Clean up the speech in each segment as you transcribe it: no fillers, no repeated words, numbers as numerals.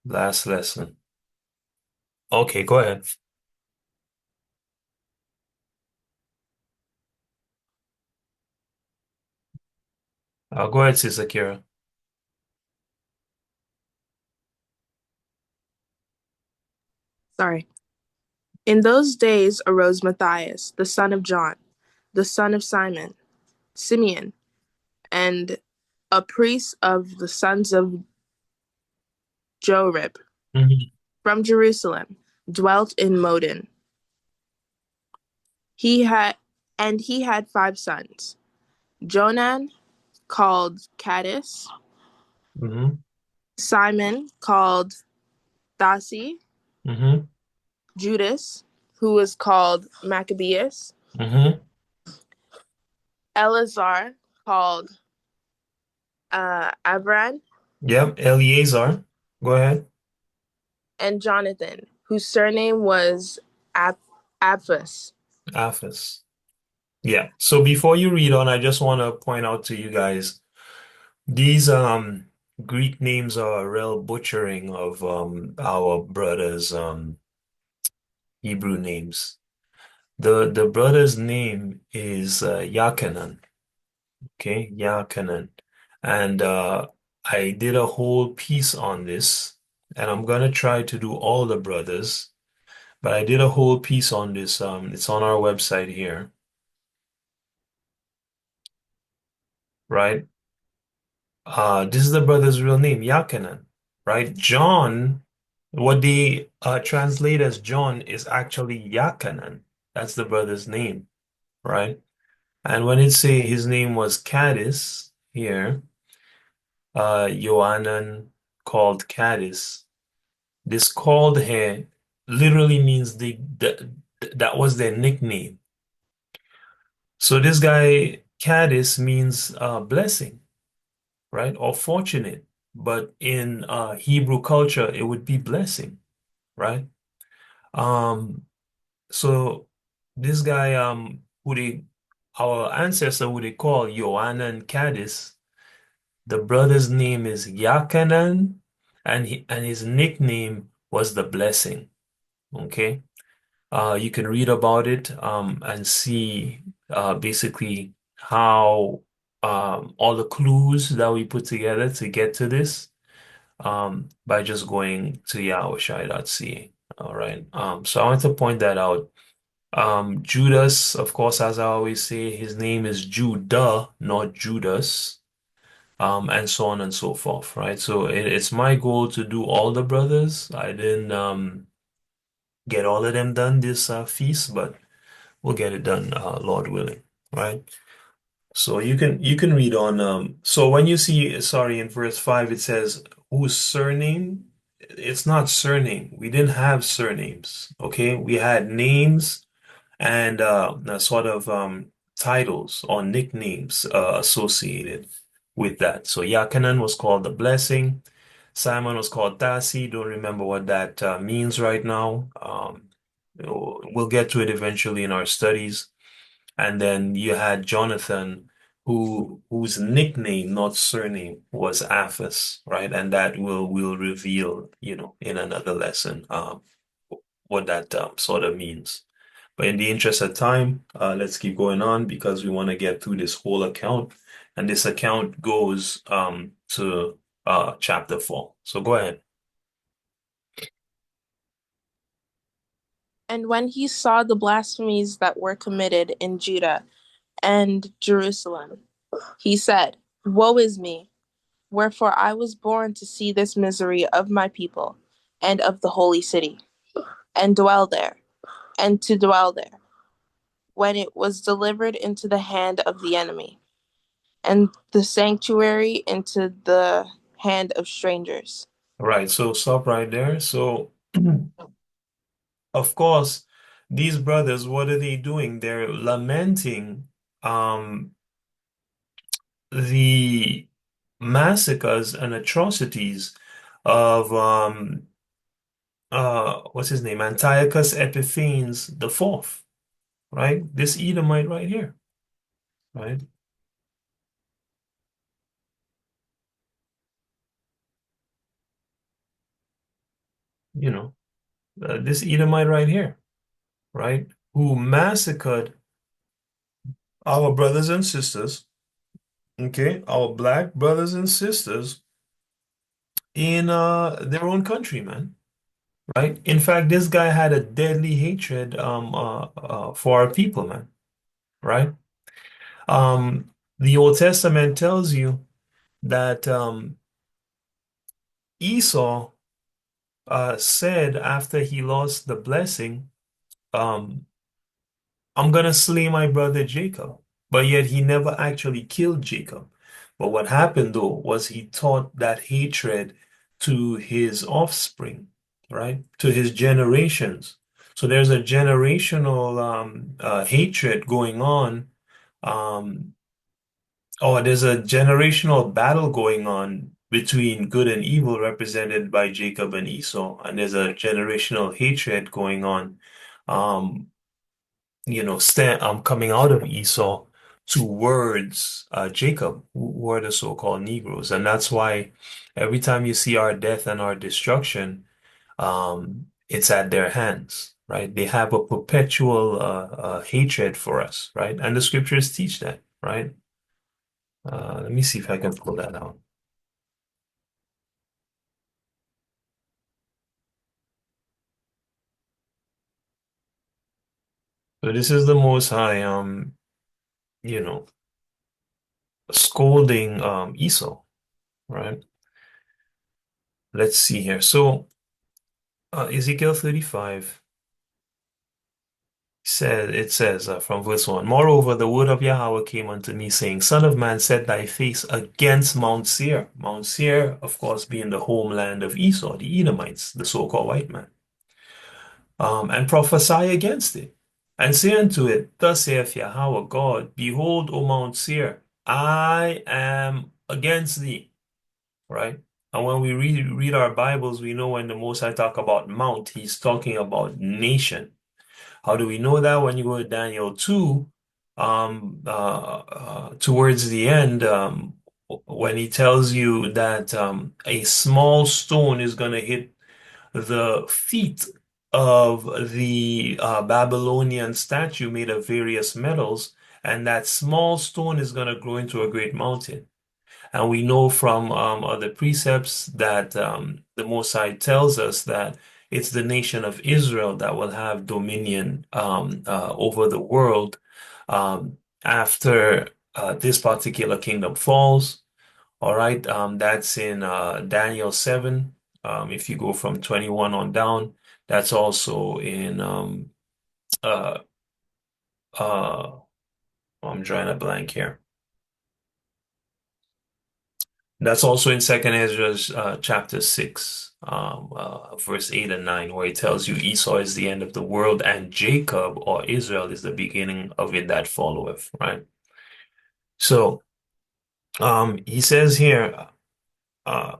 Last lesson. Okay, go ahead. Go ahead, Sister Kira. Sorry. In those days arose Matthias, the son of John, the son of Simon, Simeon, and a priest of the sons of Jorib, Mhm. from Jerusalem, dwelt in Modin. He had he had 5 sons: Jonan, called Caddis; Hmm. Simon, called Thasi; Hmm. Judas, who was called Maccabeus; Hmm. Eleazar, called Abran; Yep, Eleazar. Go ahead. and Jonathan, whose surname was Ab- Abphus. Aphis. Yeah. So before you read on, I just want to point out to you guys, these Greek names are a real butchering of our brothers' Hebrew names. The brother's name is Yakanan. Okay, Yakanan. And I did a whole piece on this, and I'm gonna try to do all the brothers, but I did a whole piece on this. It's on our website here, right? This is the brother's real name, Yakanan, right? John, what they translate as John is actually Yakanan. That's the brother's name, right? And when it say his name was Cadiz here, Yohanan called Cadiz. This called here literally means that was their nickname. So this guy Cadiz means blessing, right? Or fortunate. But in Hebrew culture, it would be blessing, right? Um, so this guy, who they, our ancestor, who they call Yohanan Cadiz, the brother's name is Yakanan, and his nickname was the blessing. Okay. You can read about it and see basically how all the clues that we put together to get to this by just going to yahushai.ca. All right. So I want to point that out. Judas, of course, as I always say, his name is Judah, not Judas, and so on and so forth, right? So it's my goal to do all the brothers. I didn't get all of them done this feast, but we'll get it done, Lord willing, right? So you can read on. So when you see, sorry, in verse 5 it says whose surname. It's not surname. We didn't have surnames. Okay, we had names and sort of titles or nicknames associated with that. So Yakanan was called the blessing. Simon was called Dasi. Don't remember what that means right now. We'll get to it eventually in our studies. And then you had Jonathan, whose nickname, not surname, was Aphis, right? And that will reveal, in another lesson, what that sort of means. But in the interest of time, let's keep going on because we want to get through this whole account. And this account goes to chapter 4. So go ahead. And when he saw the blasphemies that were committed in Judah and Jerusalem, he said, Woe is me! Wherefore I was born to see this misery of my people and of the holy city, and dwell there, and to dwell there, when it was delivered into the hand of the enemy, and the sanctuary into the hand of strangers. All right, so stop right there. So, of course, these brothers, what are they doing? They're lamenting um, the massacres and atrocities of what's his name? Antiochus Epiphanes the fourth, right? This Edomite right here, right? you know, this Edomite right here, right, who massacred our brothers and sisters, okay, our black brothers and sisters in their own country, man. Right? In fact, this guy had a deadly hatred for our people, man. Right? The Old Testament tells you that Esau said after he lost the blessing, um, I'm gonna slay my brother Jacob. But yet he never actually killed Jacob. But what happened though was he taught that hatred to his offspring, right? To his generations. So there's a generational hatred going on, um, or there's a generational battle going on between good and evil, represented by Jacob and Esau, and there's a generational hatred going on. Um, coming out of Esau towards Jacob, who are the so-called Negroes. And that's why every time you see our death and our destruction, it's at their hands, right? They have a perpetual hatred for us, right? And the scriptures teach that, right? Let me see if I can pull that out. So this is the Most High, you know, scolding Esau, right? Let's see here. So Ezekiel 35. It says from verse 1, Moreover, the word of Yahweh came unto me, saying, Son of man, set thy face against Mount Seir. Mount Seir, of course, being the homeland of Esau, the Edomites, the so-called white man, and prophesy against it. And say unto it, Thus saith Yahweh God, Behold, O Mount Seir, I am against thee. Right? And when we read our Bibles, we know when the Most High talk about mount, he's talking about nation. How do we know that? When you go to Daniel 2, towards the end, when he tells you that a small stone is going to hit the feet of the Babylonian statue made of various metals, and that small stone is going to grow into a great mountain. And we know from other precepts that the Most High tells us that it's the nation of Israel that will have dominion over the world after this particular kingdom falls. All right, that's in Daniel 7. If you go from 21 on down, that's also in uh, uh, I'm drawing a blank here. That's also in Second Ezra chapter 6, verse 8 and 9, where it tells you Esau is the end of the world and Jacob or Israel is the beginning of it that followeth, right? So he says here, uh,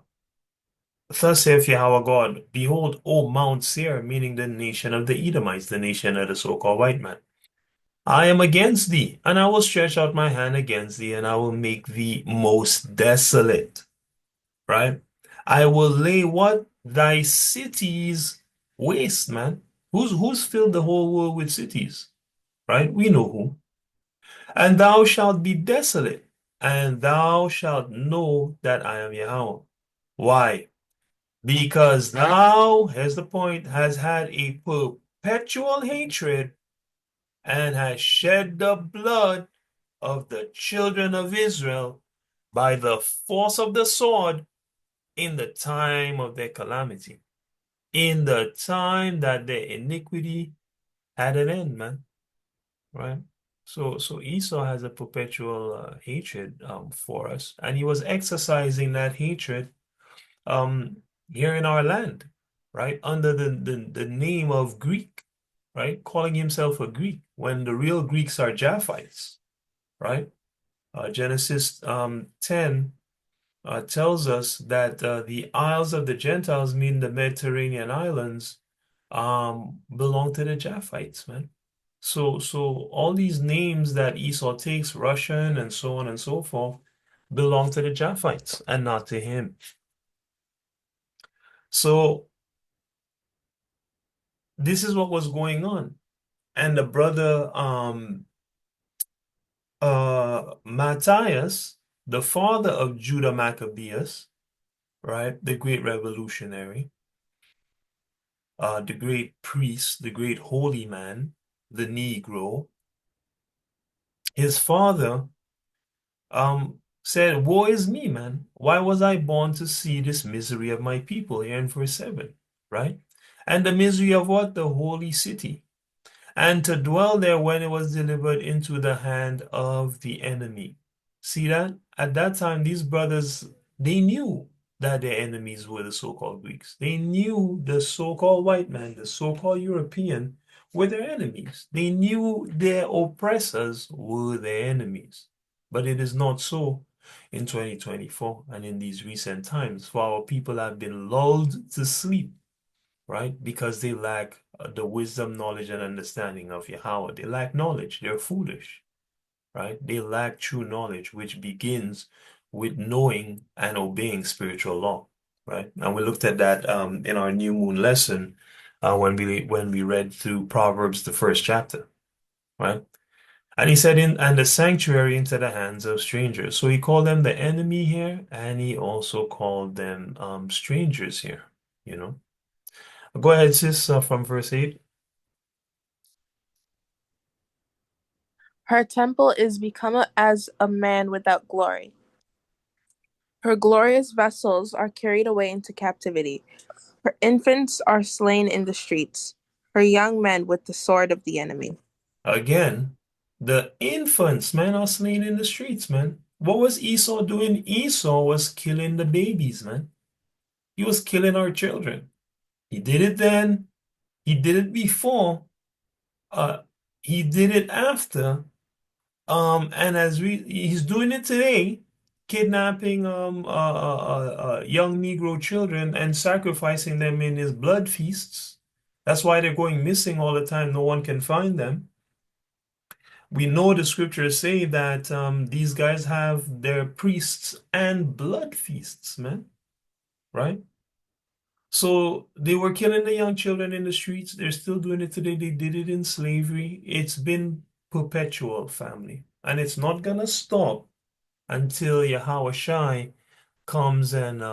Thus saith Yahweh God, Behold, O Mount Seir, meaning the nation of the Edomites, the nation of the so-called white man. I am against thee, and I will stretch out my hand against thee, and I will make thee most desolate. Right? I will lay what? Thy cities waste, man. Who's filled the whole world with cities? Right? We know who. And thou shalt be desolate, and thou shalt know that I am Yahweh. Why? Because thou, here's the point, has had a perpetual hatred and has shed the blood of the children of Israel by the force of the sword in the time of their calamity, in the time that their iniquity had an end, man. Right? So Esau has a perpetual hatred for us, and he was exercising that hatred um, here in our land, right? Under the name of Greek, right? Calling himself a Greek when the real Greeks are Japhites, right? Genesis 10 tells us that the isles of the Gentiles, mean the Mediterranean islands, belong to the Japhites, man. So all these names that Esau takes, Russian and so on and so forth, belong to the Japhites and not to him. So this is what was going on. And the brother Mattathias, the father of Judah Maccabeus, right, the great revolutionary, the great priest, the great holy man, the Negro, his father said, woe is me, man. Why was I born to see this misery of my people? Here in verse 7, right? And the misery of what? The holy city. And to dwell there when it was delivered into the hand of the enemy. See that? At that time, these brothers, they knew that their enemies were the so-called Greeks. They knew the so-called white man, the so-called European, were their enemies. They knew their oppressors were their enemies. But it is not so in 2024 and in these recent times, for our people have been lulled to sleep, right? Because they lack the wisdom, knowledge, and understanding of Yahweh. They lack knowledge. They're foolish, right? They lack true knowledge, which begins with knowing and obeying spiritual law, right? And we looked at that in our new moon lesson when we read through Proverbs, the first chapter, right? And he said, and the sanctuary into the hands of strangers. So he called them the enemy here, and he also called them strangers here, you know. Go ahead, sis, from verse 8. Her temple is become as a man without glory. Her glorious vessels are carried away into captivity. Her infants are slain in the streets, her young men with the sword of the enemy. Again, the infants, man, are slain in the streets, man. What was Esau doing? Esau was killing the babies, man. He was killing our children. He did it then. He did it before. Uh, he did it after. And he's doing it today, kidnapping young Negro children and sacrificing them in his blood feasts. That's why they're going missing all the time. No one can find them. We know the scriptures say that these guys have their priests and blood feasts, man, right? So they were killing the young children in the streets. They're still doing it today. They did it in slavery. It's been perpetual, family. And it's not gonna stop until Yahweh Shai comes and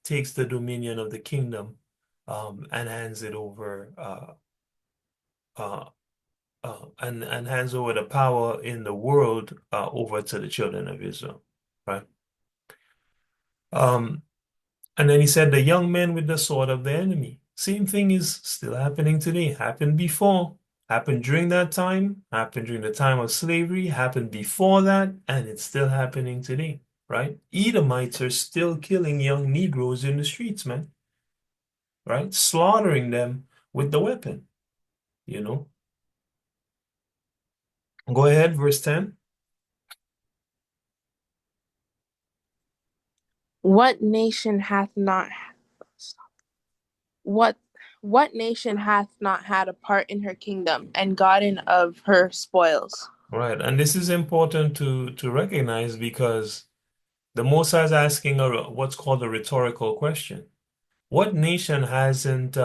takes the dominion of the kingdom and hands it over uh, and hands over the power in the world over to the children of Israel, right? Um, and then he said, the young men with the sword of the enemy. Same thing is still happening today. Happened before, happened during that time, happened during the time of slavery, happened before that, and it's still happening today, right? Edomites are still killing young Negroes in the streets, man, right? Slaughtering them with the weapon, you know? Go ahead, verse 10. What nation hath not what what nation hath not had a part in her kingdom and gotten of her spoils? Right, and this is important to recognize because the Most High is asking what's called a rhetorical question. What nation hasn't,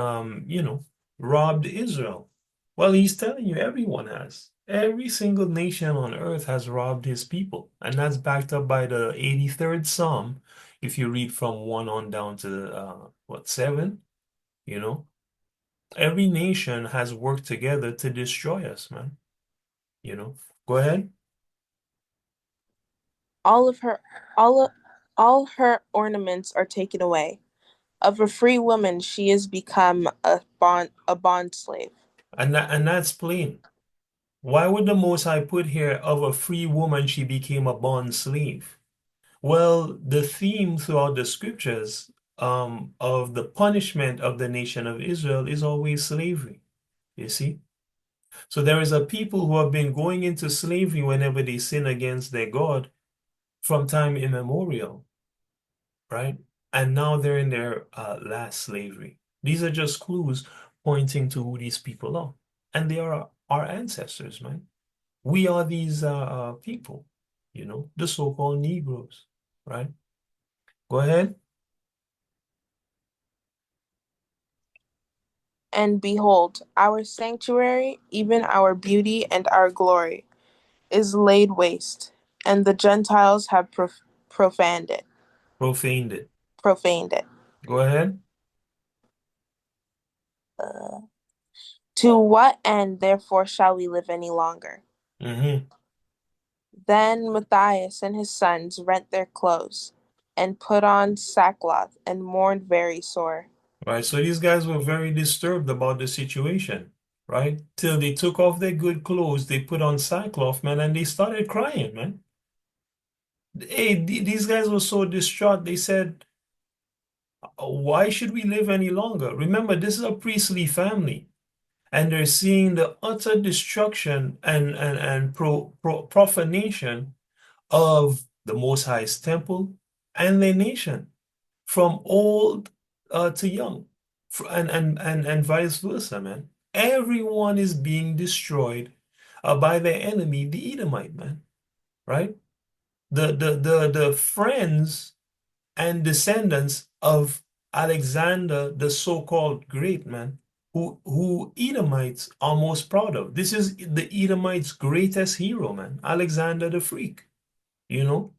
robbed Israel? Well, he's telling you everyone has. Every single nation on earth has robbed his people, and that's backed up by the 83rd Psalm. If you read from 1 on down to 7, you know, every nation has worked together to destroy us, man. You know, go ahead. All of her all all her ornaments are taken away. Of a free woman she is become a bond slave. And that's plain. Why would the Most High put here of a free woman she became a bond slave? Well, the theme throughout the scriptures of the punishment of the nation of Israel is always slavery, you see? So there is a people who have been going into slavery whenever they sin against their God from time immemorial, right? And now they're in their last slavery. These are just clues pointing to who these people are. And they are our ancestors, man. We are these people, the so-called Negroes, right? Go ahead. And behold, our sanctuary, even our beauty and our glory, is laid waste, and the Gentiles have profaned it. Profaned it. Profaned it. Go ahead. To what end, therefore, shall we live any longer? Mm-hmm. Then Matthias and his sons rent their clothes, and put on sackcloth, and mourned very sore. Right. So these guys were very disturbed about the situation, right? Till they took off their good clothes, they put on sackcloth, man, and they started crying, man. Hey, these guys were so distraught. They said, why should we live any longer? Remember, this is a priestly family, and they're seeing the utter destruction and profanation of the Most High's temple and their nation, from old to young, and vice versa, man. Everyone is being destroyed by their enemy, the Edomite, man, right? The friends and descendants of Alexander, the so-called great man, who Edomites are most proud of. This is the Edomites' greatest hero, man, Alexander the Freak, you know?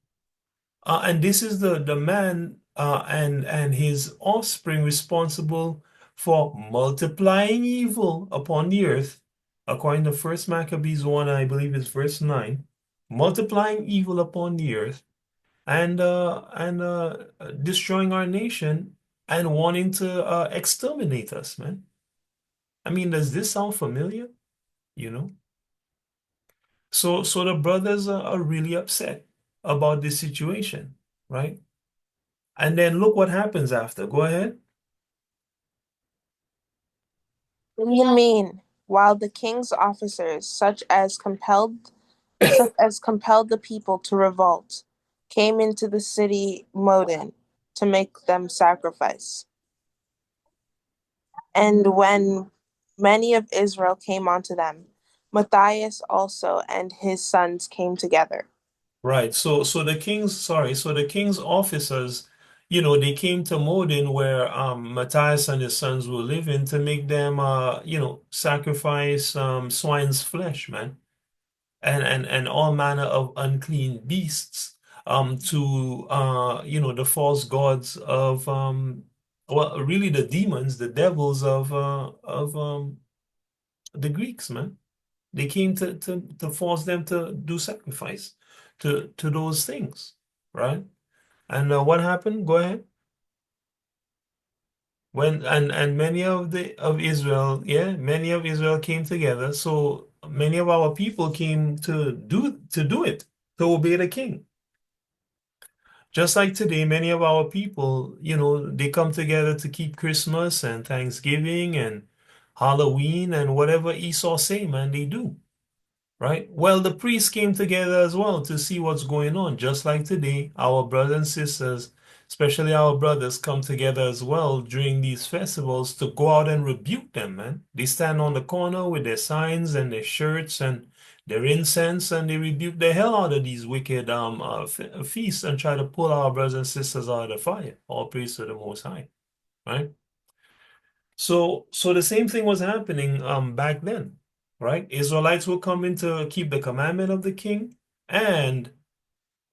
And this is the man and his offspring responsible for multiplying evil upon the earth, according to First Maccabees 1, I believe it's verse 9, multiplying evil upon the earth and destroying our nation and wanting to exterminate us, man. I mean, does this sound familiar? You know? So the brothers are really upset about this situation, right? And then look what happens after. Go ahead. What do you mean? While the king's officers, such as compelled the people to revolt, came into the city Modin to make them sacrifice. And when many of Israel came unto them, Matthias also and his sons came together. Right. So the king's sorry, so the king's officers, they came to Modin where Matthias and his sons were living to make them sacrifice swine's flesh, man. And all manner of unclean beasts to the false gods of well, really the demons, the devils of the Greeks, man. They came to force them to do sacrifice to those things, right? And what happened? Go ahead. When and many of Israel, yeah, many of Israel came together. So many of our people came to do it, to obey the king. Just like today, many of our people, they come together to keep Christmas and Thanksgiving and Halloween and whatever Esau say, man, they do. Right? Well, the priests came together as well to see what's going on. Just like today, our brothers and sisters, especially our brothers, come together as well during these festivals to go out and rebuke them, man. They stand on the corner with their signs and their shirts and their incense, and they rebuke the hell out of these wicked feasts and try to pull our brothers and sisters out of the fire. All praise to the Most High, right? So the same thing was happening back then, right? Israelites were coming to keep the commandment of the king, and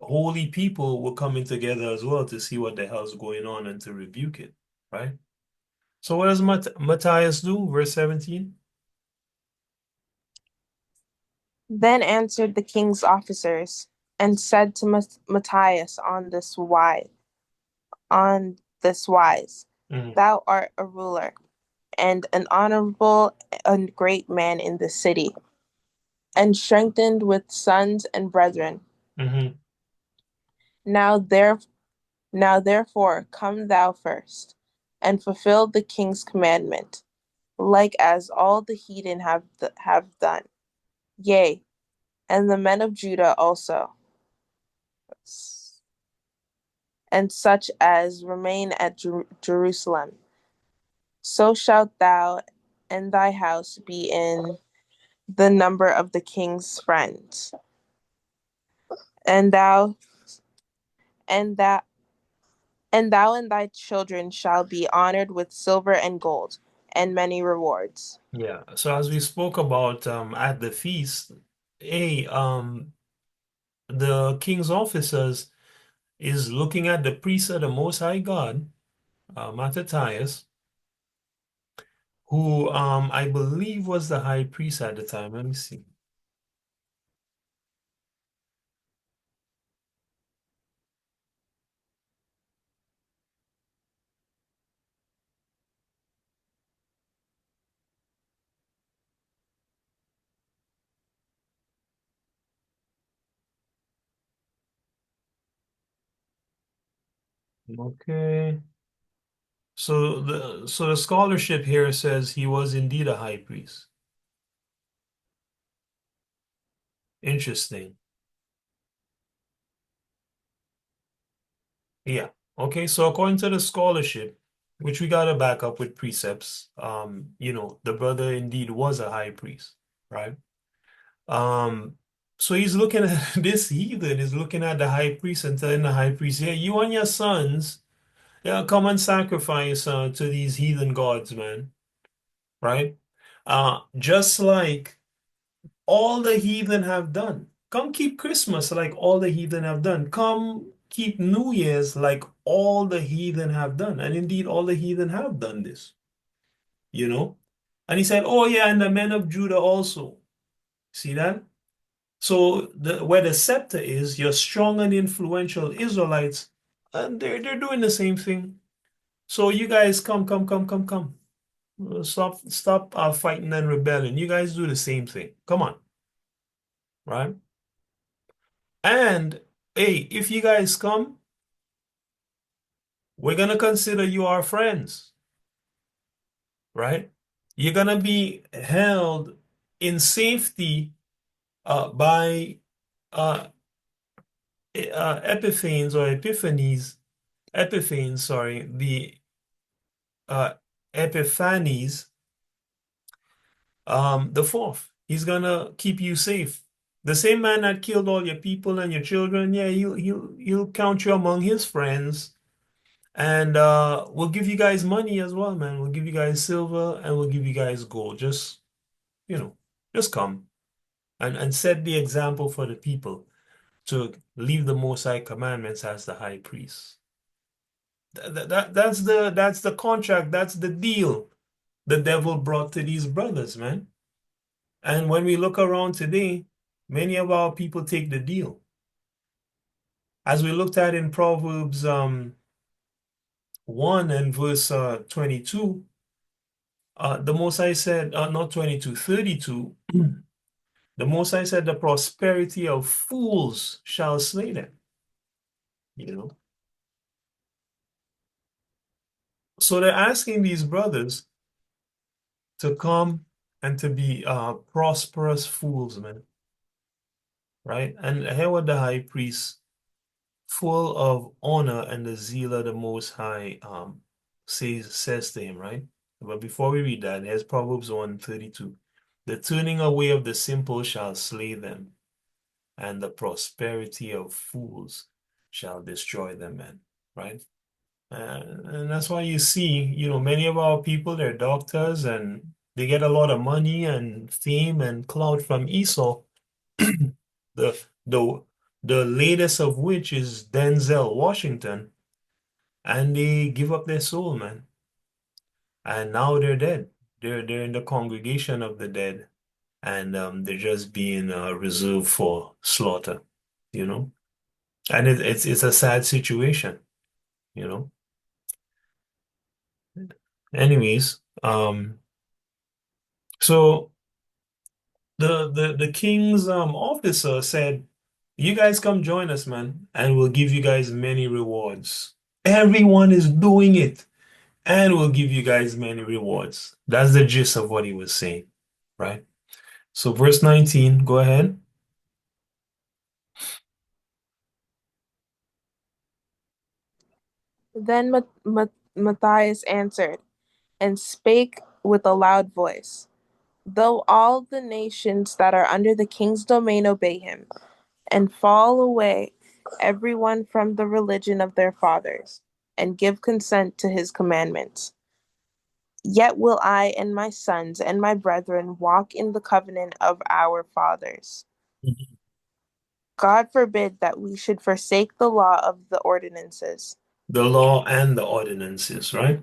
holy people were coming together as well to see what the hell's going on and to rebuke it, right? So what does Matthias do? Verse 17. Then answered the king's officers and said to Matthias on this wise, Hmm. Thou art a ruler and an honorable and great man in the city, and strengthened with sons and brethren. Hmm. Now there now therefore come thou first, and fulfill the king's commandment, like as all the heathen have done. Yea, and the men of Judah also, and such as remain at Jerusalem. So shalt thou and thy house be in the number of the king's friends, and thou and that and thou and thy children shall be honored with silver and gold. and many rewards. Yeah. So as we spoke about at the feast, a the king's officers is looking at the priest of the Most High God, Mattathias, who I believe was the high priest at the time. Let me see. Okay. So the scholarship here says he was indeed a high priest. Interesting. Yeah. Okay, so according to the scholarship, which we gotta back up with precepts, the brother indeed was a high priest, right? Um, so he's looking at this heathen is looking at the high priest and telling the high priest, yeah, you and your sons, yeah, come and sacrifice to these heathen gods, man, right? Just like all the heathen have done. Come keep Christmas like all the heathen have done. Come keep New Year's like all the heathen have done. And indeed, all the heathen have done this, you know? And he said, oh, yeah, and the men of Judah also. See that? So where the scepter is, your strong and influential Israelites, and they're doing the same thing. So you guys come, come, come, come, come. Stop fighting and rebelling. You guys do the same thing. Come on, right? And hey, if you guys come, we're gonna consider you our friends, right? You're gonna be held in safety by uh, Epiphanes or Epiphanes, sorry, the uh, Epiphanes, the fourth. He's gonna keep you safe. The same man that killed all your people and your children, yeah, he'll count you among his friends. And we'll give you guys money as well, man. We'll give you guys silver and we'll give you guys gold. You know, just come and set the example for the people to leave the Most High commandments as the high priest. That's the contract, that's the deal the devil brought to these brothers, man. And when we look around today, many of our people take the deal. As we looked at in Proverbs 1 and verse 22, the Most High said, not 22, 32, the Most High said, the prosperity of fools shall slay them, you know. So they're asking these brothers to come and to be prosperous fools, man, right? And here what the high priest, full of honor and the zeal of the Most High, says to him, right? But before we read that, here's Proverbs 1:32. The turning away of the simple shall slay them, and the prosperity of fools shall destroy them, man. Right? And that's why you see, many of our people, they're doctors and they get a lot of money and fame and clout from Esau. The the the latest of which is Denzel Washington, and they give up their soul, man. And now they're dead. They're in the congregation of the dead, and they're just being reserved for slaughter, you know. And it's a sad situation, you know. Anyways, so the king's officer said, "You guys come join us, man, and we'll give you guys many rewards. Everyone is doing it, and we'll give you guys many rewards." That's the gist of what he was saying, right? So verse 19, go ahead. Then Matthias answered and spake with a loud voice, though all the nations that are under the king's domain obey him, and fall away every one from the religion of their fathers, and give consent to his commandments. Yet will I and my sons and my brethren walk in the covenant of our fathers. Mhm. God forbid that we should forsake the law of the ordinances. The law and the ordinances, right?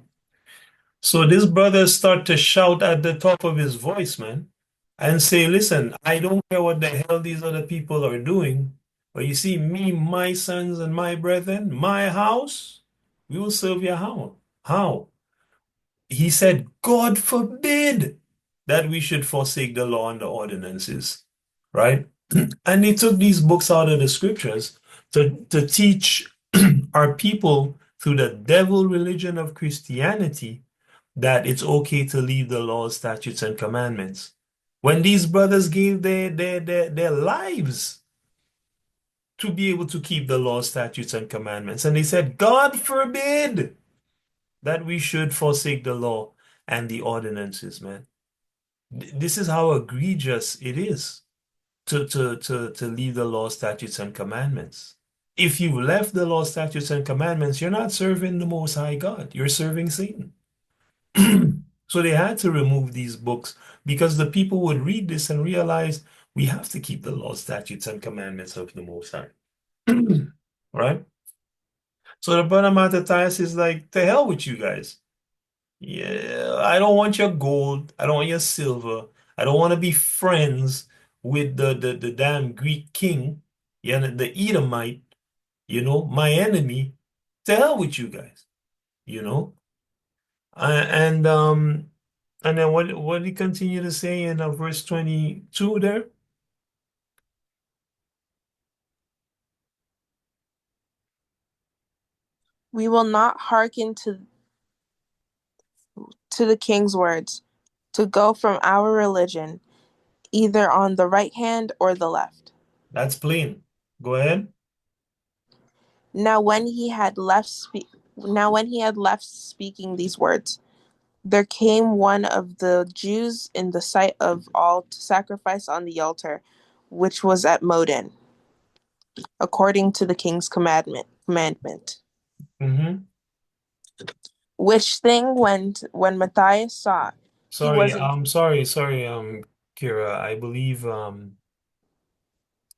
So this brother start to shout at the top of his voice, man, and say, listen, I don't care what the hell these other people are doing, but you see, me, my sons and my brethren, my house, we will serve Yahweh. How? He said, God forbid that we should forsake the law and the ordinances, right? And he took these books out of the scriptures to teach our people through the devil religion of Christianity that it's okay to leave the laws, statutes, and commandments. When these brothers gave their lives to be able to keep the laws, statutes, and commandments, and they said, God forbid that we should forsake the law and the ordinances, man. This is how egregious it is to leave the law, statutes, and commandments. If you left the law, statutes, and commandments, you're not serving the Most High God. You're serving Satan. So they had to remove these books because the people would read this and realize we have to keep the law, statutes, and commandments of the Most High. Right? So the brother Matthatias is like, the hell with you guys. Yeah, I don't want your gold. I don't want your silver. I don't want to be friends with the damn Greek king, yeah, the Edomite, my enemy. To hell with you guys, you know? And and then what did he continue to say in verse 22 there? We will not hearken to the king's words, to go from our religion, either on the right hand or the left. That's plain. Go ahead. Now when he had left spe- now when he had left speaking these words, there came one of the Jews in the sight of all to sacrifice on the altar, which was at Modin, according to the king's commandment. Hmm. Which thing when Matthias saw, he Sorry, was in. sorry, Kira. I believe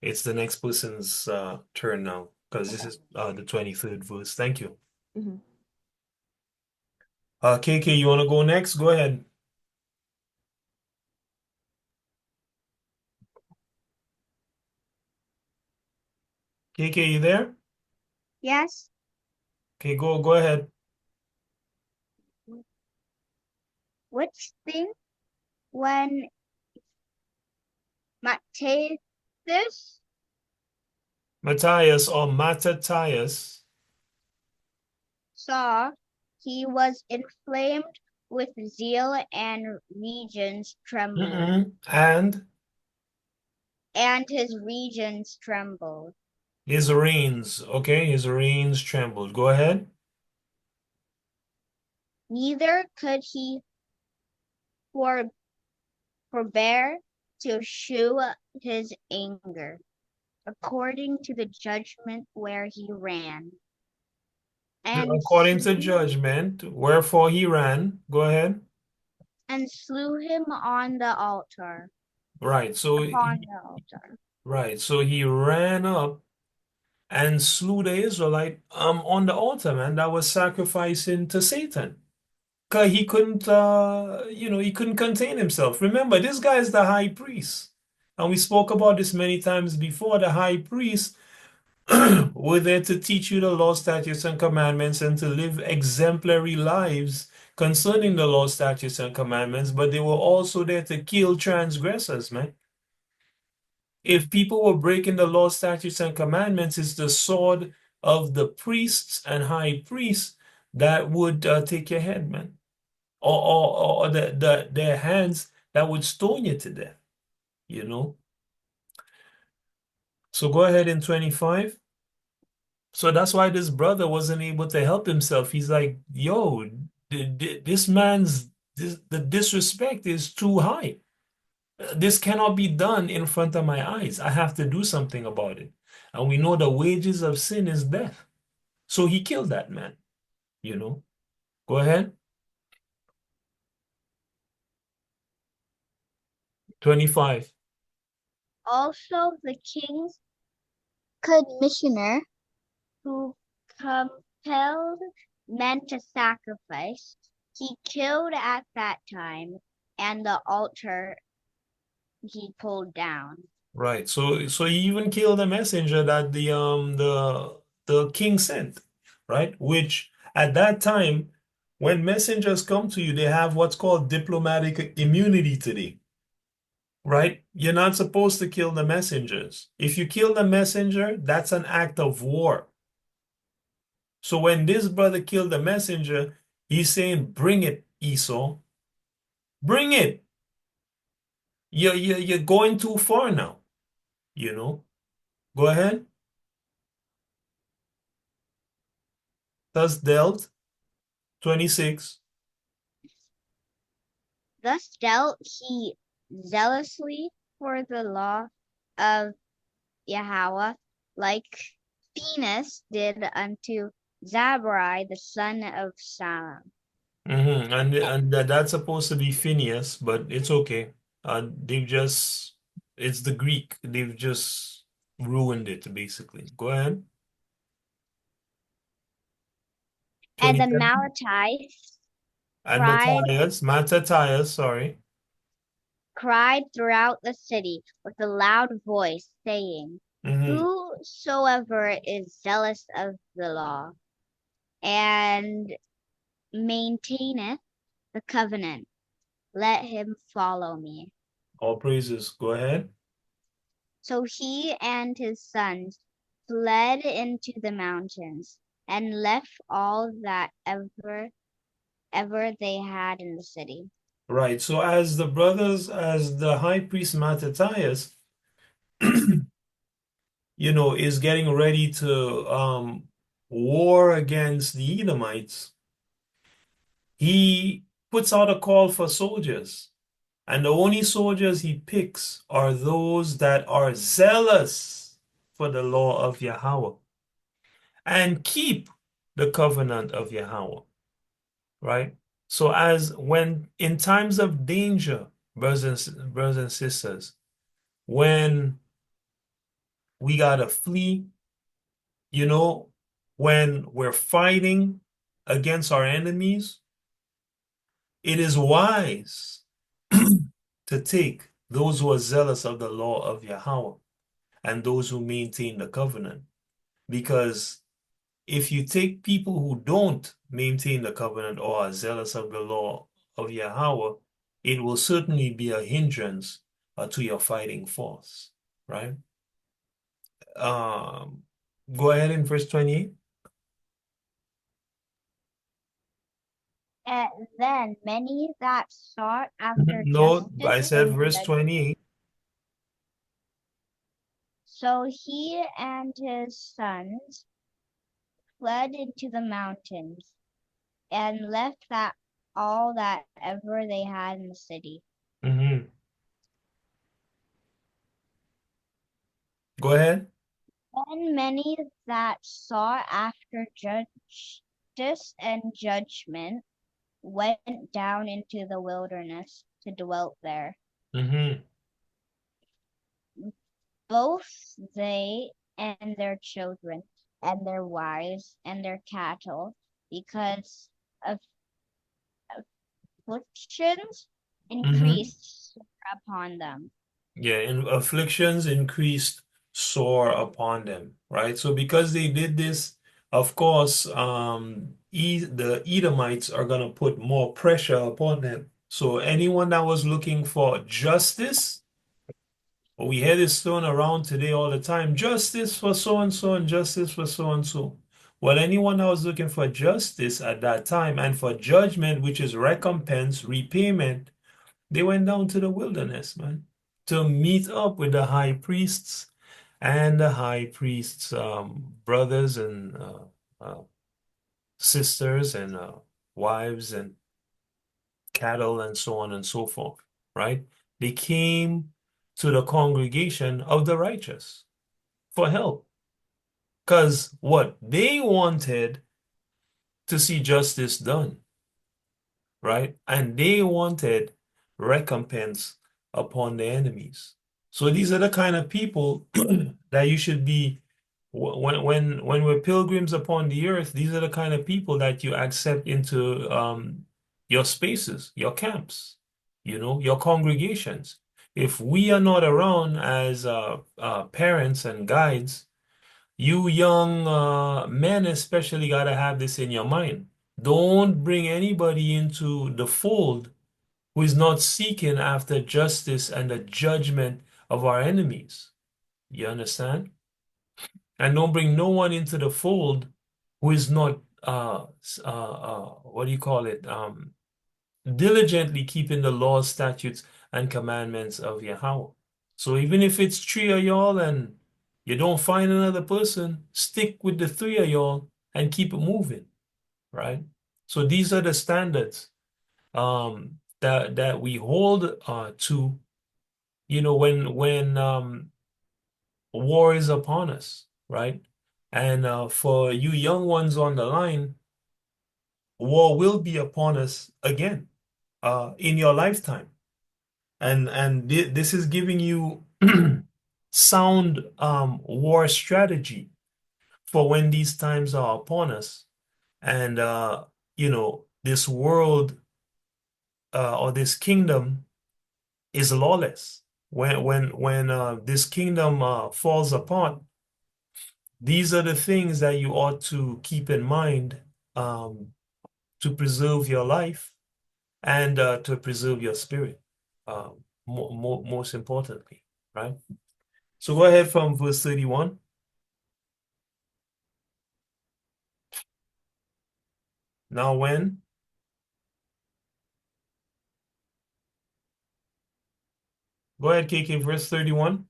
it's the next person's turn now because this Okay. is the 23rd verse. Thank you. Mhm. KK, you want to go next? Go ahead. KK, you there? Yes. Okay, go ahead. Which thing when Matthatias Matthias or Mattathias. saw, he was inflamed with zeal and regions trembled, And and his regions trembled. his reins, okay, his reins trembled. Go ahead. Neither could he for, forbear to shew his anger, according to the judgment where he ran, and According to judgment, wherefore he ran. Go ahead. slew him on the altar, Right. So upon the altar. he ran up and slew the Israelite on the altar, man, that was sacrificing to Satan. Cause he couldn't he couldn't contain himself. Remember, this guy is the high priest. And we spoke about this many times before. The high priest were there to teach you the law, statutes, and commandments and to live exemplary lives concerning the law, statutes, and commandments, but they were also there to kill transgressors, man. If people were breaking the law, statutes, and commandments, it's the sword of the priests and high priests that would take your head, man. Or their hands that would stone you to death, you know? So go ahead in 25. So that's why this brother wasn't able to help himself. He's like, yo, this man's the disrespect is too high. This cannot be done in front of my eyes. I have to do something about it. And we know the wages of sin is death. So he killed that man, you know. Go ahead. 25. Also, the king's commissioner who compelled men to sacrifice, he killed at that time, and the altar he pulled down. Right. So he even killed the messenger that the king sent, right? Which at that time, when messengers come to you, they have what's called diplomatic immunity today, right? You're not supposed to kill the messengers. If you kill the messenger, that's an act of war. So when this brother killed the messenger, he's saying, "Bring it, Esau. Bring it. You're going too far now, you know." Go ahead. Thus dealt 26. Thus dealt he zealously for the law of Yahweh, like Phinehas did unto Zabrai the son of Salem. And that's supposed to be Phineas, but it's okay. It's the Greek. They've just ruined it, basically. Go ahead. And the 27. And cried Mattathias, sorry. cried throughout the city with a loud voice, saying, hmm Whosoever is zealous of the law and maintaineth the covenant, let him follow me. All praises. Go ahead. So he and his sons fled into the mountains and left all that ever they had in the city. Right. So as the high priest Mattathias, is getting ready to war against the Edomites, he puts out a call for soldiers. And the only soldiers he picks are those that are zealous for the law of Yahweh and keep the covenant of Yahweh, right? So as when in times of danger, brothers and sisters, when we gotta flee, you know, when we're fighting against our enemies, it is wise to take those who are zealous of the law of Yahweh and those who maintain the covenant. Because if you take people who don't maintain the covenant or are zealous of the law of Yahweh, it will certainly be a hindrance to your fighting force, right? Um, Go ahead in verse 28. And then many that sought after No, I justice said and verse judgment. 28. So he and his sons fled into the mountains and left that all that ever they had in the city. Mhm. Go ahead. Then many that sought after justice and judgment went down into the wilderness to dwell there, hmm both they and their children, and their wives, and their cattle, because of afflictions hmm increased upon them. Yeah, and afflictions increased sore upon them, right? So because they did this, of course, the Edomites are going to put more pressure upon them. So anyone that was looking for justice, we hear this thrown around today all the time, justice for so and so and justice for so and so. Well, anyone that was looking for justice at that time and for judgment, which is recompense, repayment, they went down to the wilderness, man, to meet up with the high priests and the high priests' brothers and uh, sisters and wives and cattle and so on and so forth, right? They came to the congregation of the righteous for help. Because what? They wanted to see justice done, right? And they wanted recompense upon the enemies. So these are the kind of people that you should be when we're pilgrims upon the earth. These are the kind of people that you accept into your spaces, your camps, your congregations. If we are not around as parents and guides, you young men especially got to have this in your mind. Don't bring anybody into the fold who is not seeking after justice and the judgment of our enemies. You understand? And don't bring no one into the fold who is not, what do you call it? Diligently keeping the laws, statutes, and commandments of Yahweh. So even if it's three of y'all and you don't find another person, stick with the three of y'all and keep it moving, right? So these are the standards that we hold to, when war is upon us, right? And for you young ones on the line, war will be upon us again in your lifetime. And this is giving you sound war strategy for when these times are upon us. And this world or this kingdom is lawless. When this kingdom falls apart, these are the things that you ought to keep in mind um, to preserve your life and to preserve your spirit, most importantly, right? So go ahead from verse 31. Now when? Go ahead, KK, verse 31.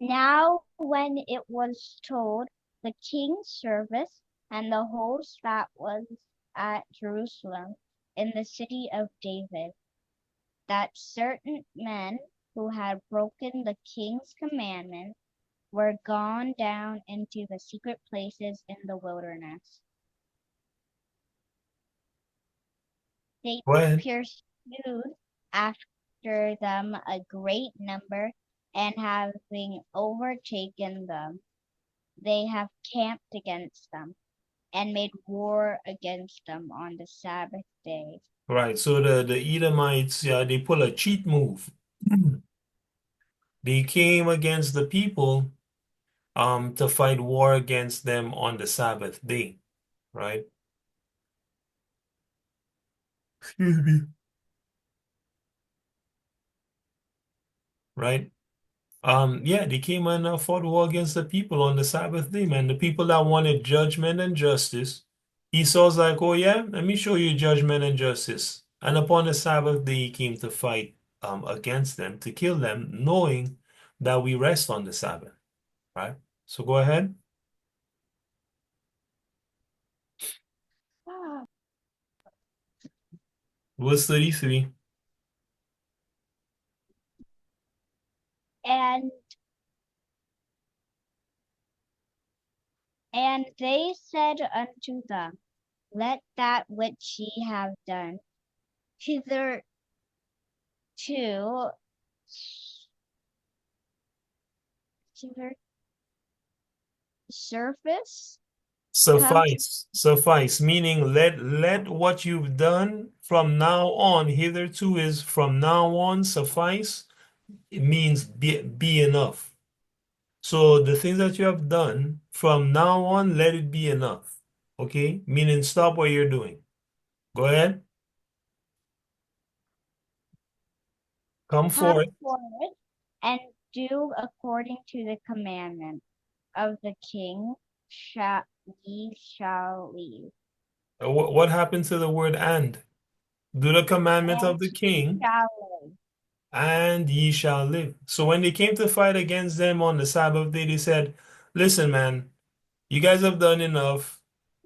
Now, when it was told the king's service and the host that was at Jerusalem in the city of David, that certain men who had broken the king's commandment were gone down into the secret places in the wilderness. They Go ahead. pursued after them a great number, and having overtaken them, they have camped against them and made war against them on the Sabbath day. Right. So the Edomites, yeah, they pull a cheat move. They came against the people to fight war against them on the Sabbath day, right? Excuse me. Right? Yeah, they came and fought war against the people on the Sabbath day, man. The people that wanted judgment and justice. Esau's like, oh yeah, let me show you judgment and justice. And upon the Sabbath day, he came to fight against them, to kill them, knowing that we rest on the Sabbath, right? So go ahead. Verse 33. And and they said unto them, let that which ye have done hitherto hither surface come to Suffice, meaning let what you've done from now on, hitherto is from now on, suffice. It means be enough. So the things that you have done from now on, let it be enough. Okay? Meaning stop what you're doing. Go ahead. Come come forth. forward and do according to the commandment of the king shall ye shall leave. What happened to the word and? Do the commandment And of the ye king, shall live. and ye shall live. So when they came to fight against them on the Sabbath day, they said, listen, man, you guys have done enough.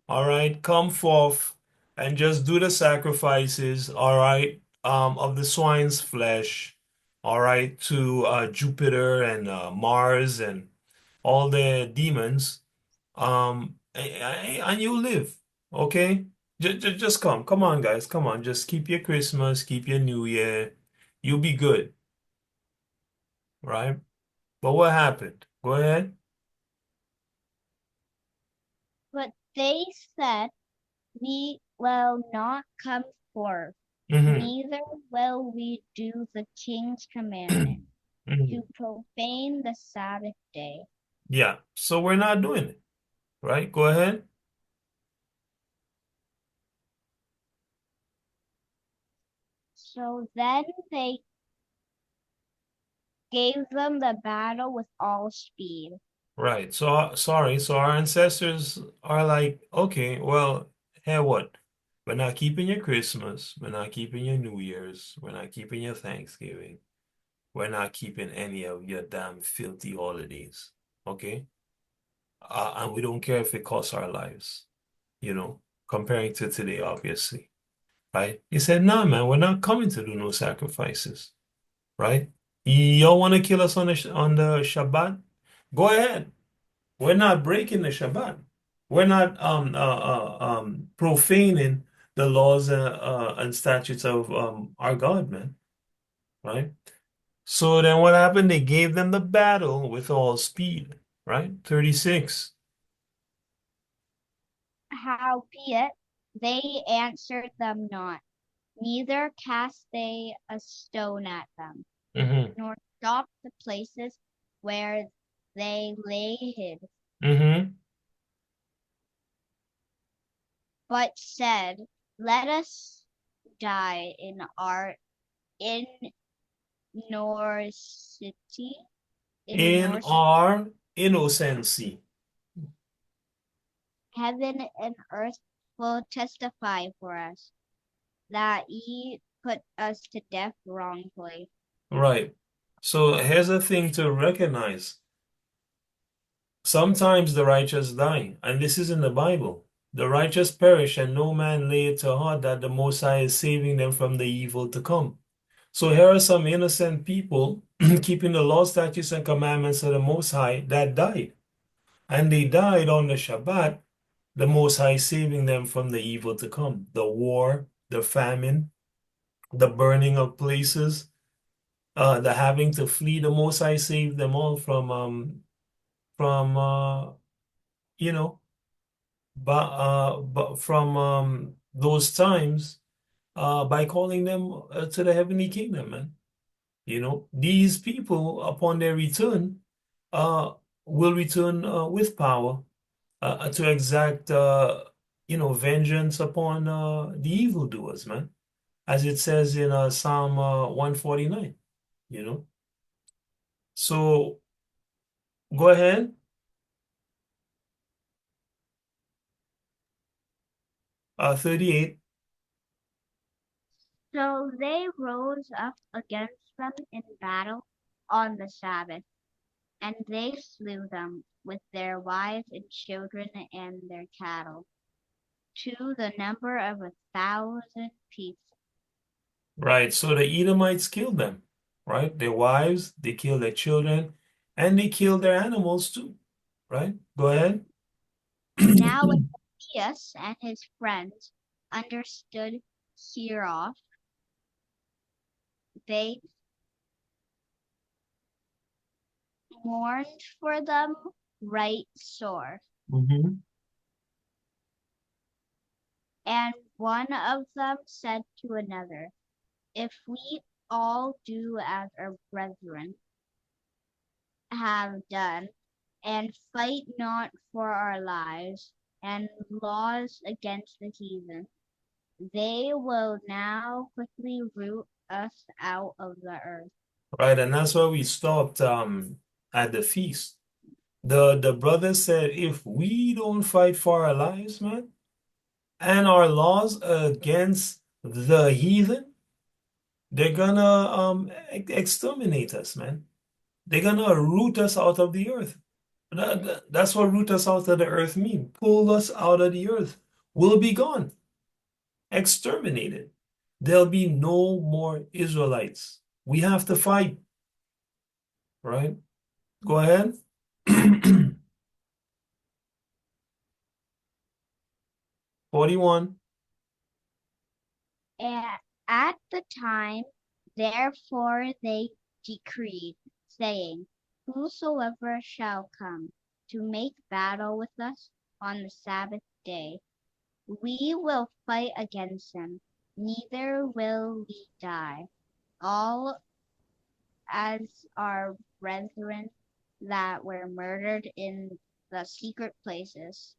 All right, come forth and just do the sacrifices, all right, of the swine's flesh, all right, to Jupiter and Mars and all the demons, and you live, okay? Just come on, guys, come on, just keep your Christmas, keep your New Year, You'll be good, right? But what happened? Go ahead. But they said, we will not come forth, Mm-hmm. neither will we do the king's commandment Mm-hmm. to profane the Sabbath day. Yeah, so we're not doing it, right? Go ahead. So then they gave them the battle with all speed. Right. So, sorry. So our ancestors are like, okay, well, hey, what? We're not keeping your Christmas. We're not keeping your New Year's. We're not keeping your Thanksgiving. We're not keeping any of your damn filthy holidays. Okay? And we don't care if it costs our lives, you know, comparing to today, obviously. Right? He said, nah, man, we're not coming to do no sacrifices. Right? Y'all want to kill us on the Shabbat? Go ahead. We're not breaking the Shabbat. We're not profaning the laws and statutes of our God, man. Right? So then what happened? They gave them the battle with all speed, right? 36. Howbeit they answered them not, neither cast they a stone at them, Mm-hmm. nor stopped the places where they lay hid, Mm-hmm. but said, let us die in nor city, in In nor city. our innocency. Heaven and earth will testify for us that ye put us to death wrongfully. Right. So here's a thing to recognize. Sometimes the righteous die, and this is in the Bible. The righteous perish, and no man lay it to heart that the Most High is saving them from the evil to come. So here are some innocent people keeping the law, statutes, and commandments of the Most High that died. And they died on the Shabbat, the Most High saving them from the evil to come. The war, the famine, the burning of places, the having to flee. The Most High saved them all from you know, but from those times by calling them to the heavenly kingdom, man. You know, these people upon their return uh will return with power to exact vengeance upon the evildoers, man, as it says in Psalm 149, you know. So go ahead. 38. So they rose up against them in battle on the Sabbath, and they slew them with their wives and children and their cattle, to the number of 1,000 pieces. Right. So the Edomites killed them, right? Their wives, they killed their children, and they killed their animals too, right? Go ahead. Now when Mattathias and his friends understood hereof, they mourned for them right sore. Mhm. And one of them said to another, if we all do as our brethren have done, and fight not for our lives and laws against the heathen, they will now quickly root us out of the earth. Right, and that's why we stopped at the feast. The brother said, if we don't fight for our lives, man, and our laws against the heathen, they're gonna exterminate us, man. They're gonna root us out of the earth. That's what root us out of the earth mean. Pull us out of the earth. We'll be gone, exterminated. There'll be no more Israelites. We have to fight, right? Go ahead. 41. And at the time Therefore they decreed, saying, whosoever shall come to make battle with us on the Sabbath day, we will fight against him, neither will we die, all as our brethren that were murdered in the secret places.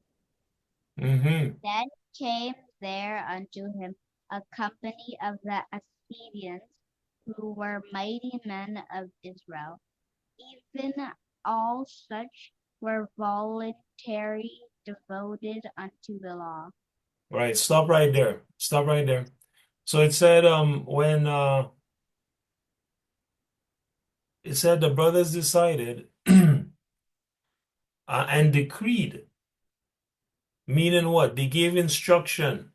Mm-hmm. Then came there unto him a company of the Assyrians, who were mighty men of Israel. Even all such were voluntary, devoted unto the law. Right. Stop right there. Stop right there. So it said when it said the brothers decided and decreed, meaning what? They gave instruction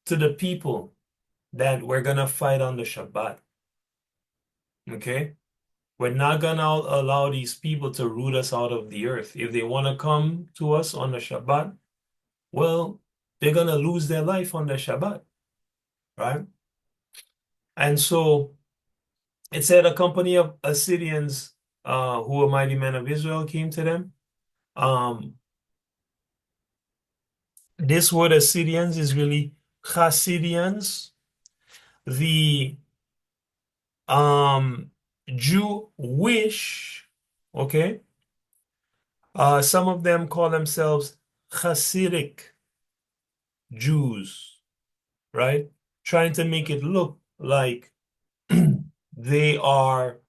to the people that we're gonna fight on the Shabbat. Okay? We're not gonna allow these people to root us out of the earth. If they want to come to us on the Shabbat, well, they're gonna lose their life on the Shabbat, right? And so it said a company of Assyrians who were mighty men of Israel came to them. Um, this word Assyrians is really Chassidians. The Jewish, okay? Some of them call themselves Hasidic Jews, right? Trying to make it look like they are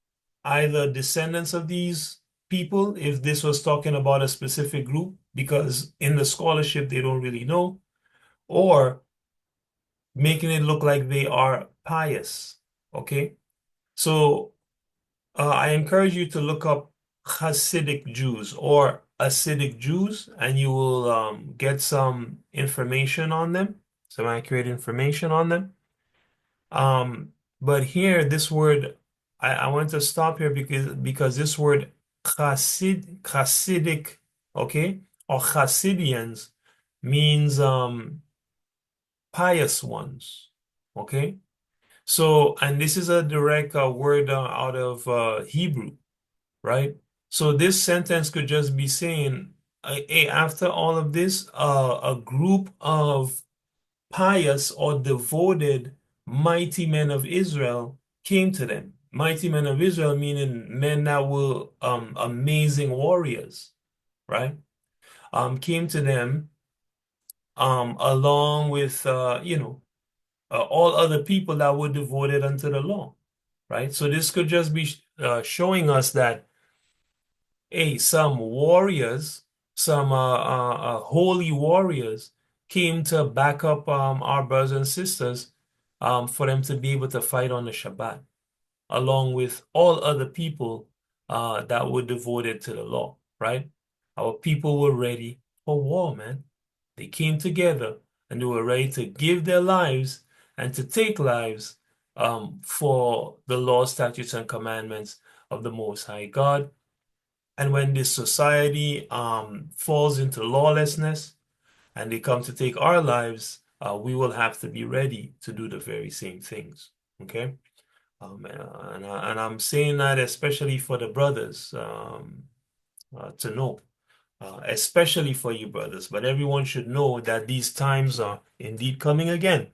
either descendants of these people, if this was talking about a specific group, because in the scholarship they don't really know, or making it look like they are pious, okay? So I encourage you to look up Hasidic Jews or Hasidic Jews, and you will get some information on them, some accurate information on them. But here, this word, I want to stop here because this word Hasidic, okay, or Hasidians means pious ones, okay. So, and this is a direct word out of Hebrew, right? So this sentence could just be saying, hey, after all of this, a group of pious or devoted mighty men of Israel came to them. Mighty men of Israel meaning men that were amazing warriors, right? Came to them along with all other people that were devoted unto the law, right? So this could just be showing us that some warriors, some holy warriors came to back up our brothers and sisters for them to be able to fight on the Shabbat, along with all other people that were devoted to the law, right? Our people were ready for war, man. They came together and they were ready to give their lives and to take lives for the law, statutes, and commandments of the Most High God. And when this society falls into lawlessness and they come to take our lives, we will have to be ready to do the very same things. Okay? And I'm saying that especially for the brothers to know, especially for you brothers. But everyone should know that these times are indeed coming again,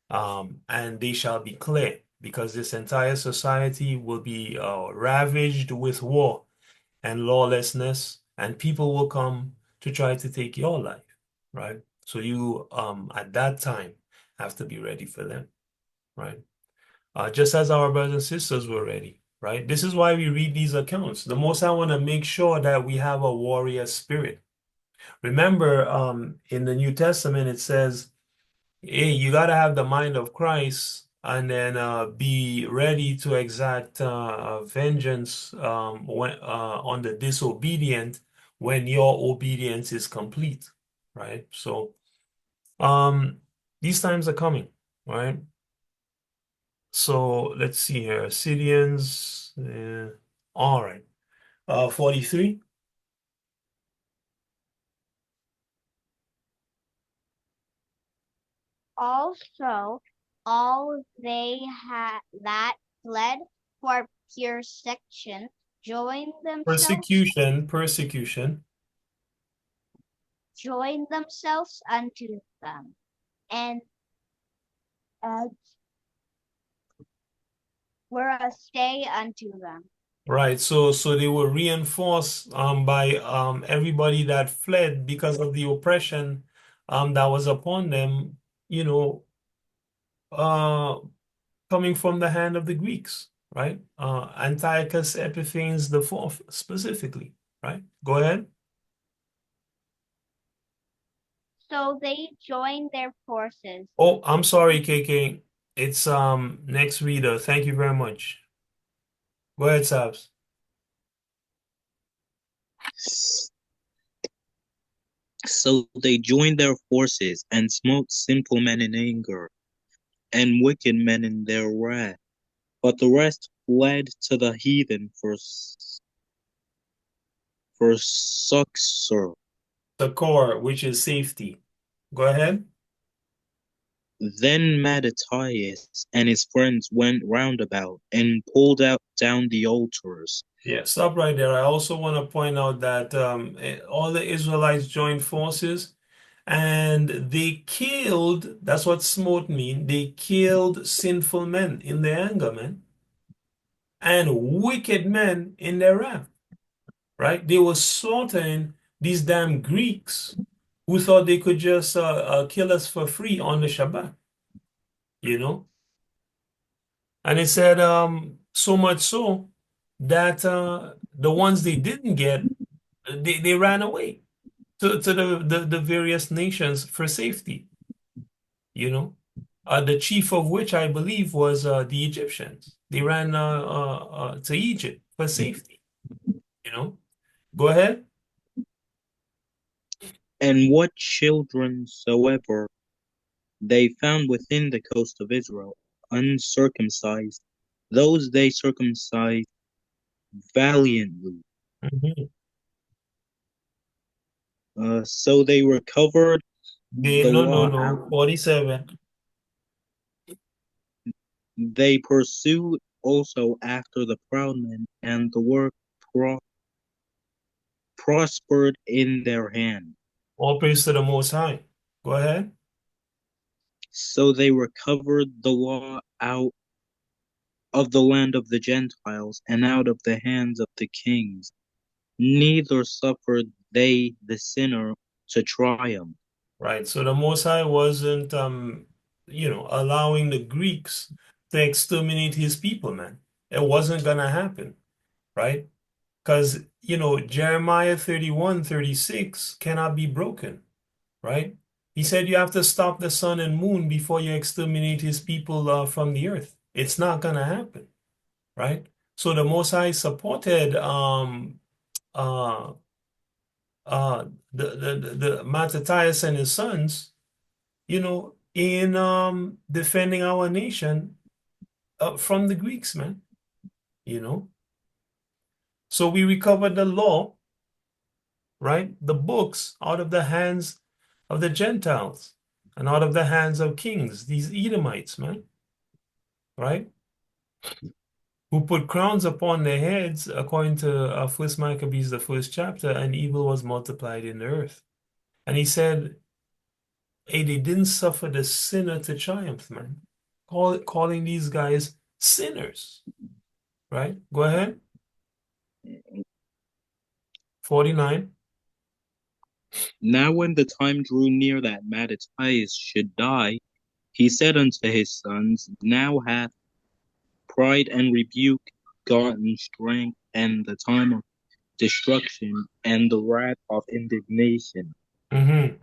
and they shall be clear because this entire society will be ravaged with war and lawlessness, and people will come to try to take your life, right? So you, at that time, have to be ready for them, right? Just as our brothers and sisters were ready, right? This is why we read these accounts. The most I want to make sure that we have a warrior spirit. Remember, in the New Testament, it says, hey, you got to have the mind of Christ and then be ready to exact vengeance on the disobedient when your obedience is complete, right? So um, these times are coming, right? So let's see here. Syrians. All right. 43. Also, all they had that fled for persecution, Persecution. joined themselves unto them, and were a stay unto them. Right. So they were reinforced by everybody that fled because of the oppression that was upon them, you know, uh coming from the hand of the Greeks, right? Antiochus Epiphanes the fourth specifically, right? Go ahead. So they joined their forces. Oh, I'm sorry, KK. It's next reader. Thank you very much. Go ahead, Sabs. So they joined their forces and smote sinful men in anger, and wicked men in their wrath. But the rest fled to the heathen for succor. The core, which is safety. Go ahead. Then Mattathias and his friends went round about and pulled down the altars. Yeah, stop right there. I also want to point out that all the Israelites joined forces and they killed, that's what smote mean, they killed sinful men in their anger, man, and wicked men in their wrath, right? They were slaughtering these damn Greeks who thought they could just kill us for free on the Shabbat, you know? And it said so much so that the ones they didn't get, they ran away to the various nations for safety, you know. The chief of which I believe was the Egyptians. They ran to Egypt for safety, you know. Go ahead. And what children soever they found within the coast of Israel, uncircumcised, those they circumcised valiantly. Mhm. So they recovered They, the no, no, law no. out. 47. They pursued also after the proud men, and the work prospered in their hand. All praise to the Most High. Go ahead. So they recovered the law out of the land of the Gentiles and out of the hands of the kings. Neither suffered they the sinner to triumph. Right. So the Most High wasn't, allowing the Greeks to exterminate his people, man. It wasn't gonna happen, right? Because, Jeremiah 31:36 cannot be broken, right? He said you have to stop the sun and moon before you exterminate his people from the earth. It's not gonna happen, right? So the Most High supported uh uh the Mattathias and his sons, in defending our nation from the Greeks, man. You know. So we recovered the law, right? The books out of the hands of the Gentiles and out of the hands of kings, these Edomites, man, right? Who put crowns upon their heads, according to First Maccabees, the first chapter, and evil was multiplied in the earth. And he said, hey, they didn't suffer the sinner to triumph, man. Calling these guys sinners, right? Go ahead. 49. Now when the time drew near that Mattathias should die, he said unto his sons, Now hath pride and rebuke gotten strength, and the time of destruction and the wrath of indignation. Mm-hmm.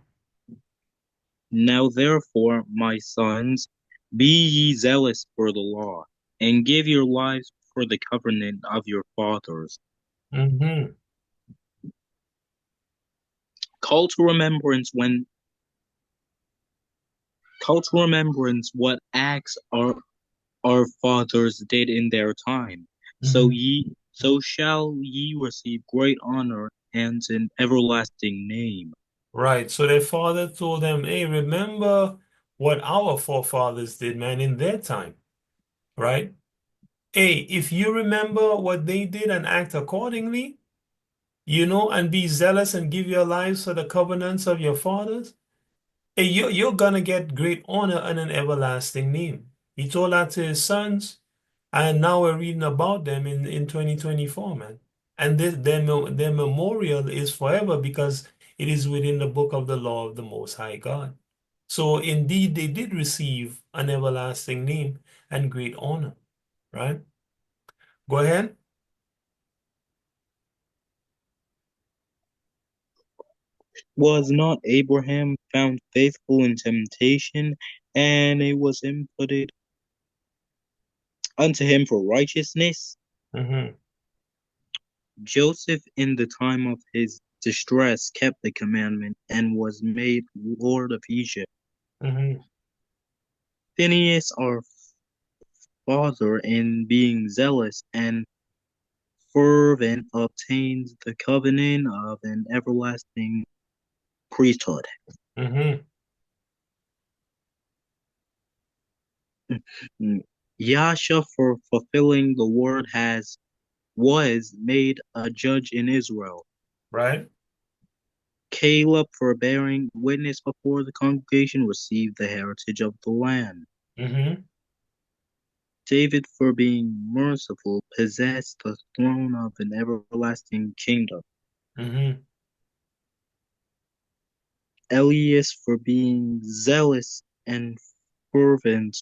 Now therefore, my sons, be ye zealous for the law, and give your lives for the covenant of your fathers. Mm-hmm. Call to remembrance what acts our fathers did in their time. Mm-hmm. So shall ye receive great honor and an everlasting name. Right. So their father told them, hey, remember what our forefathers did, man, in their time, right? Hey, if you remember what they did and act accordingly, and be zealous and give your lives for the covenants of your fathers, hey, you're gonna get great honor and an everlasting name. He told that to his sons, and now we're reading about them in 2024, man. And their memorial is forever because it is within the book of the law of the Most High God. So indeed, they did receive an everlasting name and great honor, right? Go ahead. Was not Abraham found faithful in temptation, and it was imputed unto him for righteousness? Mm-hmm. Joseph, in the time of his distress, kept the commandment and was made Lord of Egypt. Mm-hmm. Phineas, our father, in being zealous and fervent, obtained the covenant of an everlasting priesthood. Mm-hmm. Yasha, for fulfilling the word, was made a judge in Israel. Right? Caleb, for bearing witness before the congregation, received the heritage of the land. Mm-hmm. David, for being merciful, possessed the throne of an everlasting kingdom. Mm-hmm. Elias, for being zealous and fervent,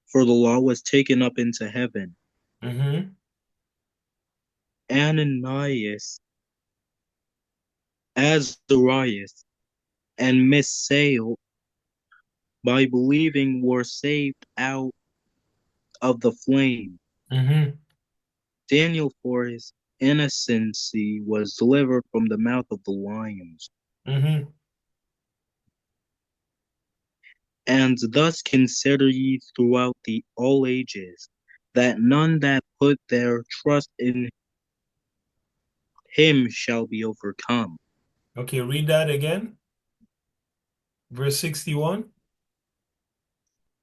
for the law, was taken up into heaven. Mm-hmm. Ananias, Azarias, and Misael, by believing, were saved out of the flame. Mm-hmm. Daniel, for his innocency, was delivered from the mouth of the lions. Mm-hmm. And thus consider ye throughout all ages, that none that put their trust in him shall be overcome. Okay, read that again. Verse 61.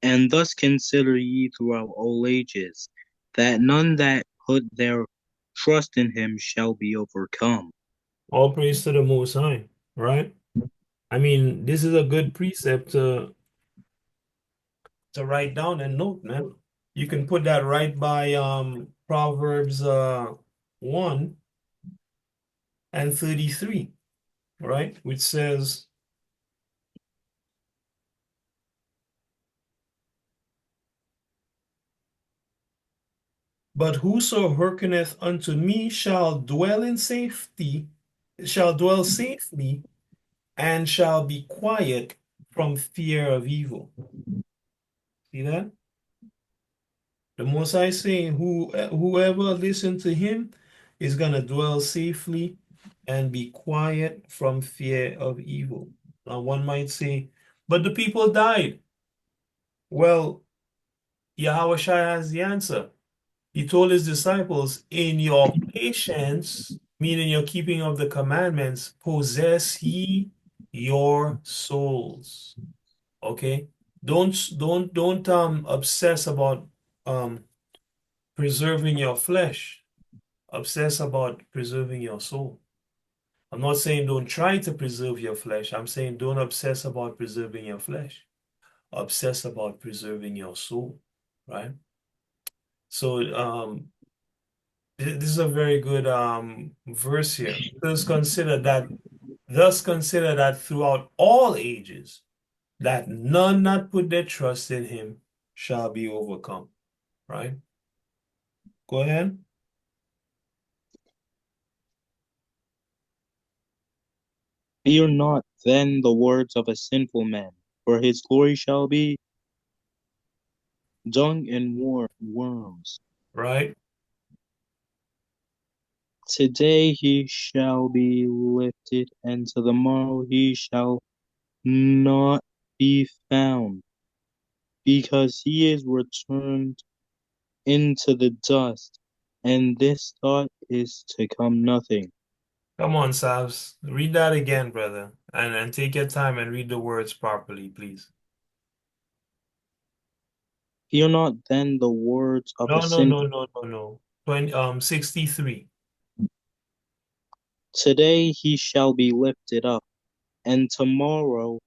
And thus consider ye throughout all ages, that none that put their trust in him shall be overcome. All praise to the Most High, right? I mean, this is a good precept to write down and note, man. You can put that right by Proverbs 1 and 33, right? Which says, but whoso hearkeneth unto me shall dwell safely, and shall be quiet from fear of evil. See that? The Most High saying, whoever listen to him is gonna dwell safely and be quiet from fear of evil. Now one might say, but the people died. Well, Yahweh Shai has the answer. He told his disciples, in your patience, meaning your keeping of the commandments, possess ye your souls. Okay? Don't obsess about um preserving your flesh. Obsess about preserving your soul. I'm not saying don't try to preserve your flesh. I'm saying don't obsess about preserving your flesh. Obsess about preserving your soul, right? So this is a very good verse here. Thus consider that throughout all ages, that none that put their trust in him shall be overcome. Right? Go ahead. Fear not then the words of a sinful man, for his glory shall be dung and worms. Right? Today he shall be lifted, and to the morrow he shall not be found, because he is returned into the dust, and this thought is to come nothing. Come on, Sabs. Read that again, brother. And take your time and read the words properly, please. Hear not then the words of a No, no, no, sinful. no, no, no. 63. Today he shall be lifted up, and tomorrow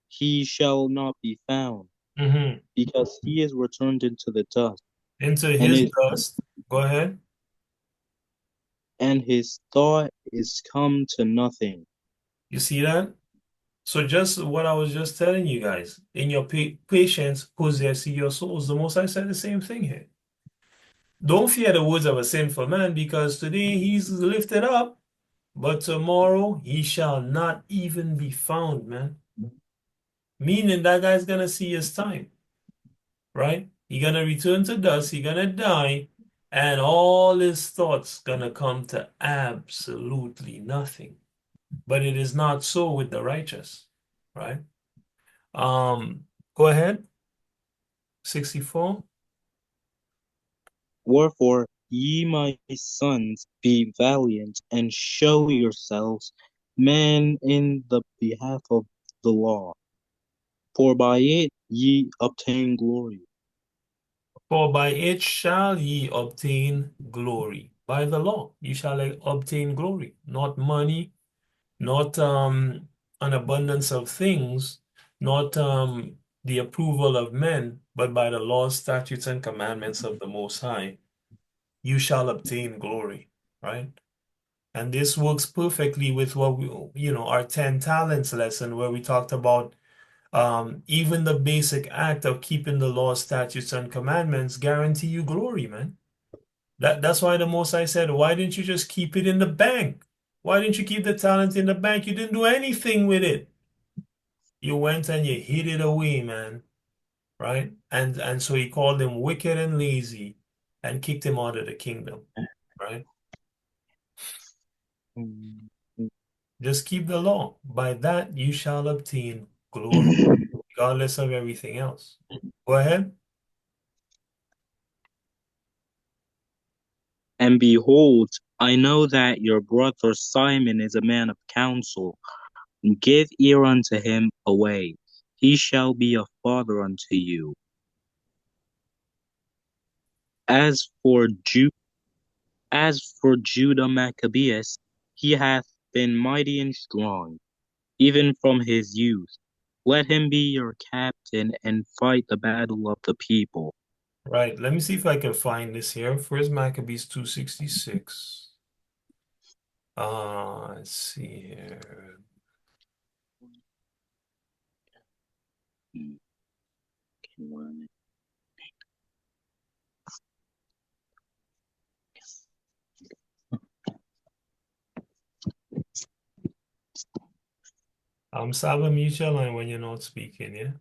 he shall not be found, Mm-hmm. because he is returned into the dust, Into and his his dust. Go ahead. and his thought is come to nothing. You see that? So just what I was just telling you guys, in your patience possess your souls. The Most High said the same thing here. Don't fear the words of a sinful man, because today he's lifted up, but tomorrow he shall not even be found, man. Meaning that guy's gonna see his time, right? He gonna return to dust, he gonna die, and all his thoughts gonna come to absolutely nothing. But it is not so with the righteous, right? Um, Go ahead. 64. Wherefore, ye my sons, be valiant, and show yourselves men in the behalf of the law, for by it ye obtain glory. For by it shall ye obtain glory. By the law, you shall obtain glory, not money, not an abundance of things, not the approval of men, but by the laws, statutes, and commandments of the Most High, you shall obtain glory, right? And this works perfectly with what our 10 talents lesson, where we talked about even the basic act of keeping the law, statutes, and commandments guarantee you glory, man. That's why the Most High said, why didn't you just keep it in the bank? Why didn't you keep the talent in the bank? You didn't do anything with it. You went and you hid it away, man. Right? And so he called him wicked and lazy and kicked him out of the kingdom. Right? Just keep the law. By that you shall obtain glory, regardless of everything else. Go ahead. And behold, I know that your brother Simon is a man of counsel. Give ear unto him away. He shall be a father unto you. As for Ju as for Judah Maccabeus, he hath been mighty and strong, even from his youth. Let him be your captain and fight the battle of the people. Right. Let me see if I can find this here. First Maccabees 266. Let's see here. Saba, mute your line when you're not speaking, yeah?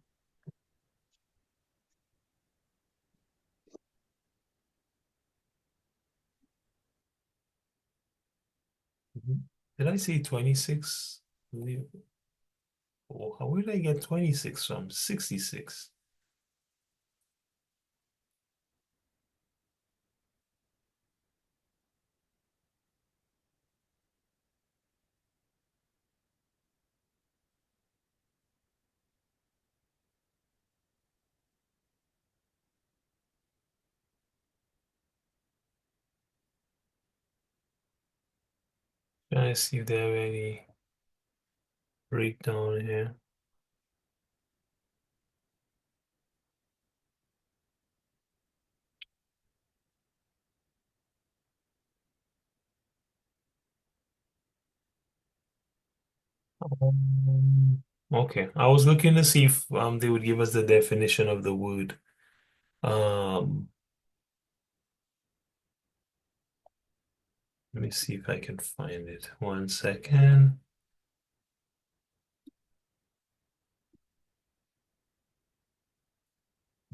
Mhm. Did I say 26? Oh, where did I get 26 from? 66. Trying to see if there are any breakdown here. Okay, I was looking to see if they would give us the definition of the word. Um, Let me see if I can find it. One second.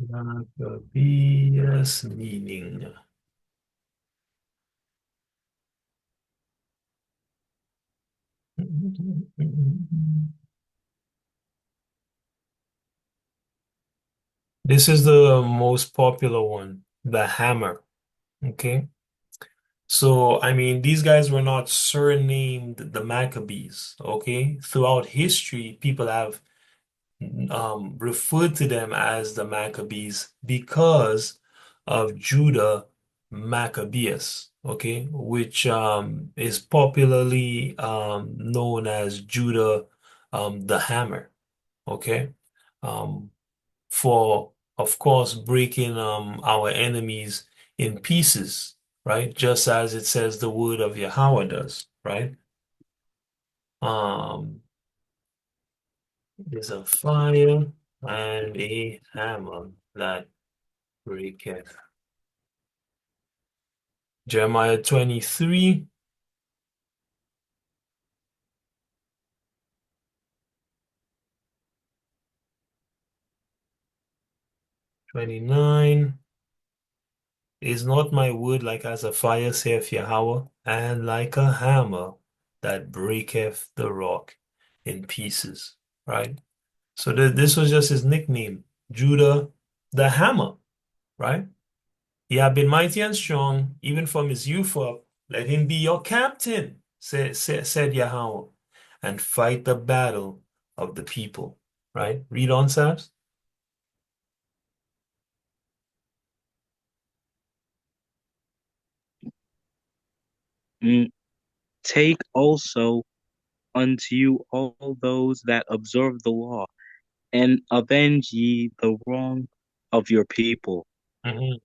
Maccabeus meaning. This is the most popular one, the hammer. Okay. So, I mean, these guys were not surnamed the Maccabees. Okay. Throughout history, people have referred to them as the Maccabees because of Judah Maccabeus, okay, which is popularly known as Judah the Hammer, okay, um, for, of course, breaking our enemies in pieces, right? Just as it says the word of Yahweh does, right? Um, there's a fire and a hammer that breaketh. Jeremiah 23, 29. Is not my word like as a fire, saith Yahweh, and like a hammer that breaketh the rock in pieces, right? So this was just his nickname, Judah the Hammer, right? He had been mighty and strong, even from his youth up. Let him be your captain, said Yahweh, and fight the battle of the people, right? Read on, Sabs. Mm, Take also unto you all those that observe the law, and avenge ye the wrong of your people. Mm-hmm,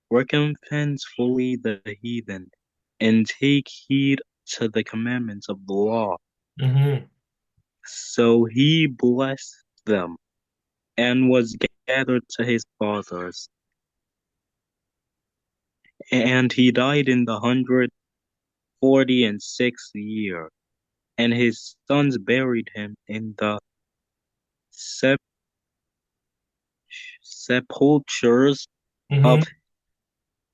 Recompense fully the heathen, and take heed to the commandments of the law. mm-hmm. So he blessed them, and was gathered to his fathers. And he died in the 146th year, and his sons buried him in the sep- sepulchres of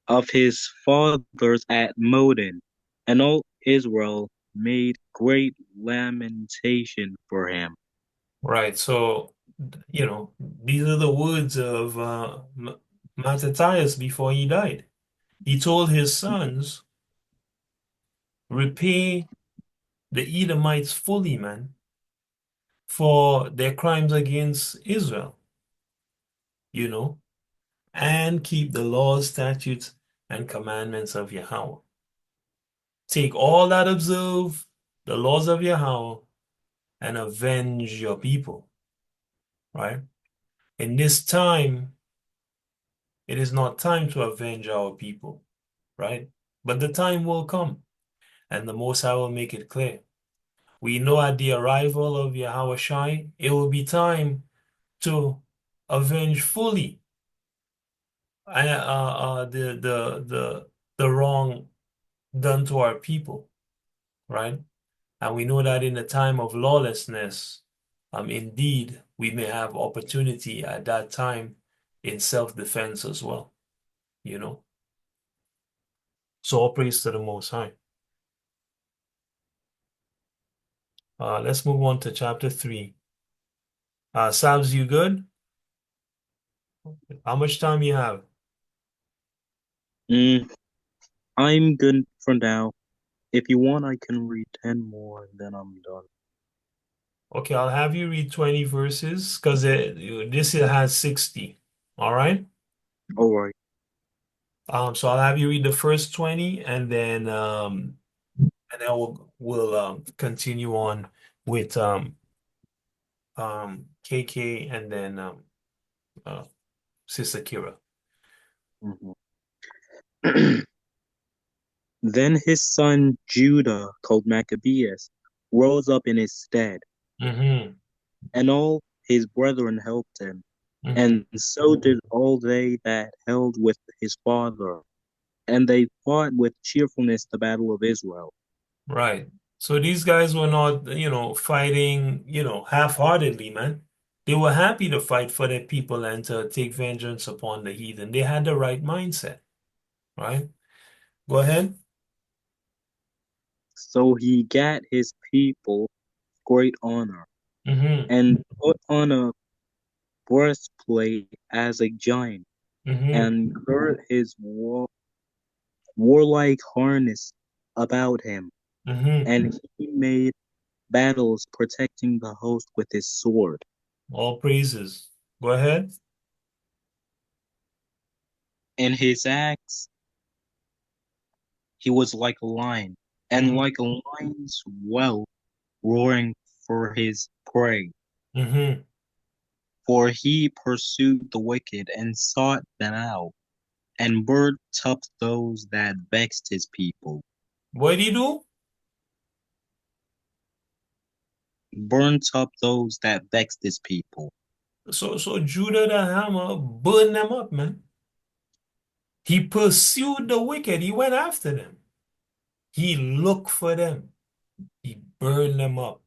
Mm-hmm. his fathers at Modin, and all Israel made great lamentation for him. Right. So, these are the words of Matthatias before he died. He told his sons, repay the Edomites fully, man, for their crimes against Israel, you know, and keep the laws, statutes, and commandments of Yahweh. Take all that observe the laws of Yahweh and avenge your people, right? In this time, it is not time to avenge our people, right? But the time will come, and the Most High will make it clear. We know at the arrival of Yahweh Shai, it will be time to avenge fully the wrong done to our people, right? And we know that in the time of lawlessness, indeed, we may have opportunity at that time in self-defense as well, you know. So all praise to the Most High. Let's move on to chapter 3. Sabs, you good? How much time you have? Mm, I'm good for now. If you want, I can read 10 more, and then I'm done. Okay, I'll have you read 20 verses because this here has 60. All right? Alright. So I'll have you read the first 20 and then we'll continue on with KK and then uh Sister Kira. Mhm. Then his son Judah, called Maccabeus, rose up in his stead, Mm-hmm. and all his brethren helped him, Mm-hmm. and so did all they that held with his father, and they fought with cheerfulness the battle of Israel. Right. So these guys were not, fighting, half-heartedly, man. They were happy to fight for their people and to take vengeance upon the heathen. They had the right mindset, right? Go ahead. So he gat his people great honor, Mm-hmm. and put on a breastplate as a giant, Mm-hmm. and girt his warlike harness about him, Mm-hmm. and he made battles, protecting the host with his sword. All praises. Go ahead. In his acts, he was like a lion, and like a lion's whelp roaring for his prey. Mm-hmm. For he pursued the wicked and sought them out, and burnt up those that vexed his people. What did he do? Burnt up those that vexed his people. So Judah the hammer burned them up, man. He pursued the wicked. He went after them. He looked for them. He burned them up.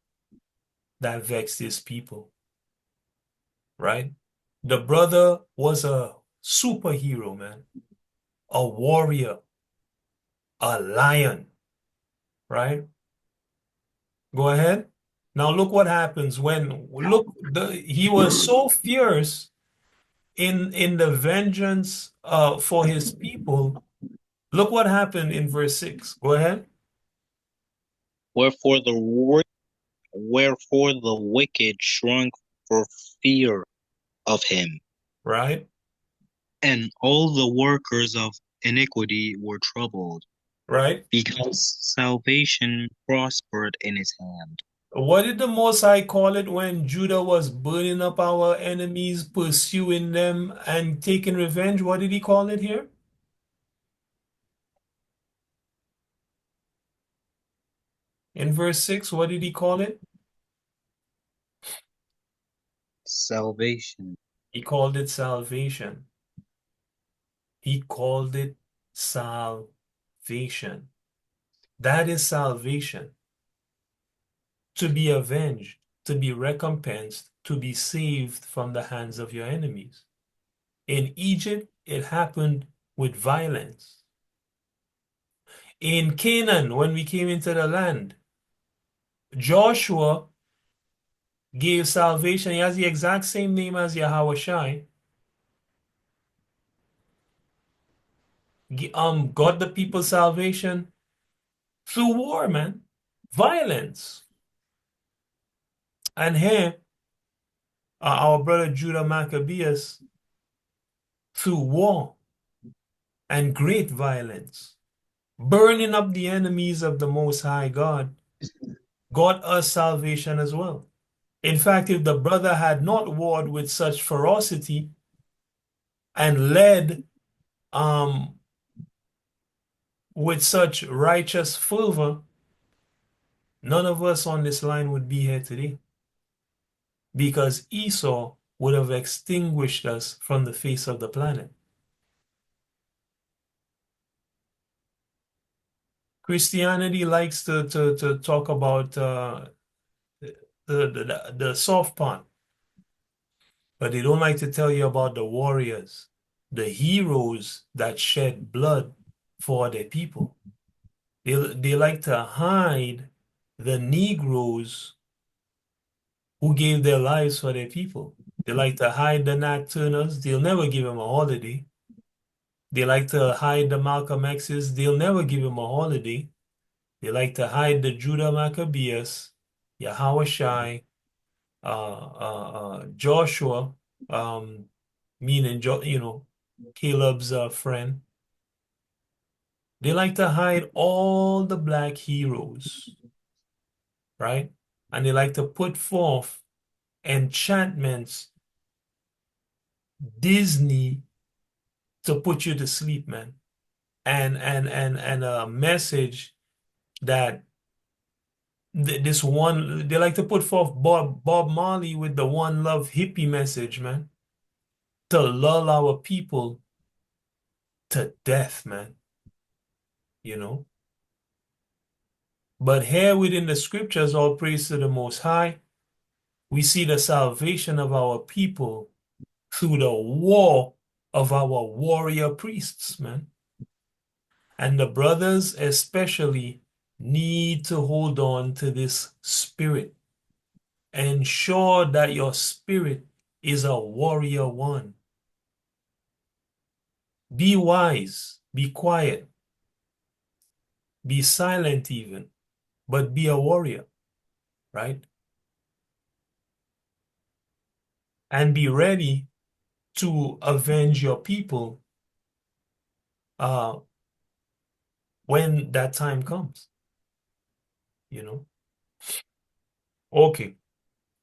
That vexed his people, right? The brother was a superhero, man. A warrior, a lion, right? Go ahead. Now look what happens when he was so fierce in the vengeance for his people. Look what happened in verse 6. Go ahead. Wherefore the wicked shrunk for fear of him, Right? and all the workers of iniquity were troubled, Right? because salvation prospered in his hand. What did the Most High call it when Judah was burning up our enemies, pursuing them, and taking revenge? What did he call it here? In verse 6, what did he call it? Salvation. He called it salvation. He called it salvation. That is salvation. To be avenged, to be recompensed, to be saved from the hands of your enemies. In Egypt, it happened with violence. In Canaan, when we came into the land, Joshua gave salvation. He has the exact same name as Yahweh Shai. Got the people salvation through war, man. Violence. And here, our brother Judah Maccabeus, through war and great violence, burning up the enemies of the Most High God, got us salvation as well. In fact, if the brother had not warred with such ferocity and led with such righteous fervor, none of us on this line would be here today because Esau would have extinguished us from the face of the planet. Christianity likes to talk about the soft part, but they don't like to tell you about the warriors, the heroes that shed blood for their people. They like to hide the Negroes who gave their lives for their people. They like to hide the Nat Turners. They'll never give them a holiday. They like to hide the Malcolm X's. They'll never give them a holiday. They like to hide the Judah Maccabeus, Yahweh Shai, Joshua, meaning Caleb's friend. They like to hide all the black heroes, right? And they like to put forth enchantments, Disney to put you to sleep, man. And a message that this one they like to put forth Bob Marley with the one love hippie message, man, to lull our people to death, man. You know. But here within the scriptures, all praise to the Most High, we see the salvation of our people through the war of our warrior priests, man. And the brothers especially need to hold on to this spirit. Ensure that your spirit is a warrior one. Be wise, be quiet, be silent even, but be a warrior, right? And be ready to avenge your people uh, when that time comes, you know? Okay,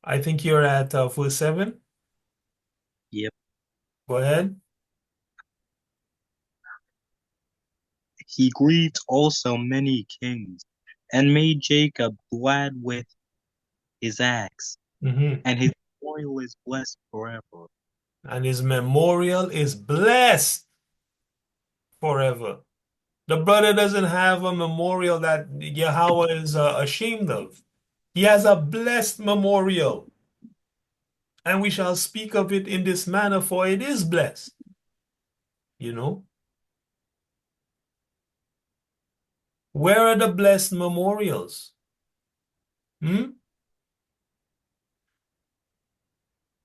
I think you're at verse 7. Yep. Go ahead. He grieved also many kings, and made Jacob glad with his acts, Mhm. and his memorial is blessed forever. And his memorial is blessed forever. The brother doesn't have a memorial that Yahweh is ashamed of. He has a blessed memorial, and we shall speak of it in this manner, for it is blessed. You know, where are the blessed memorials? Hmm?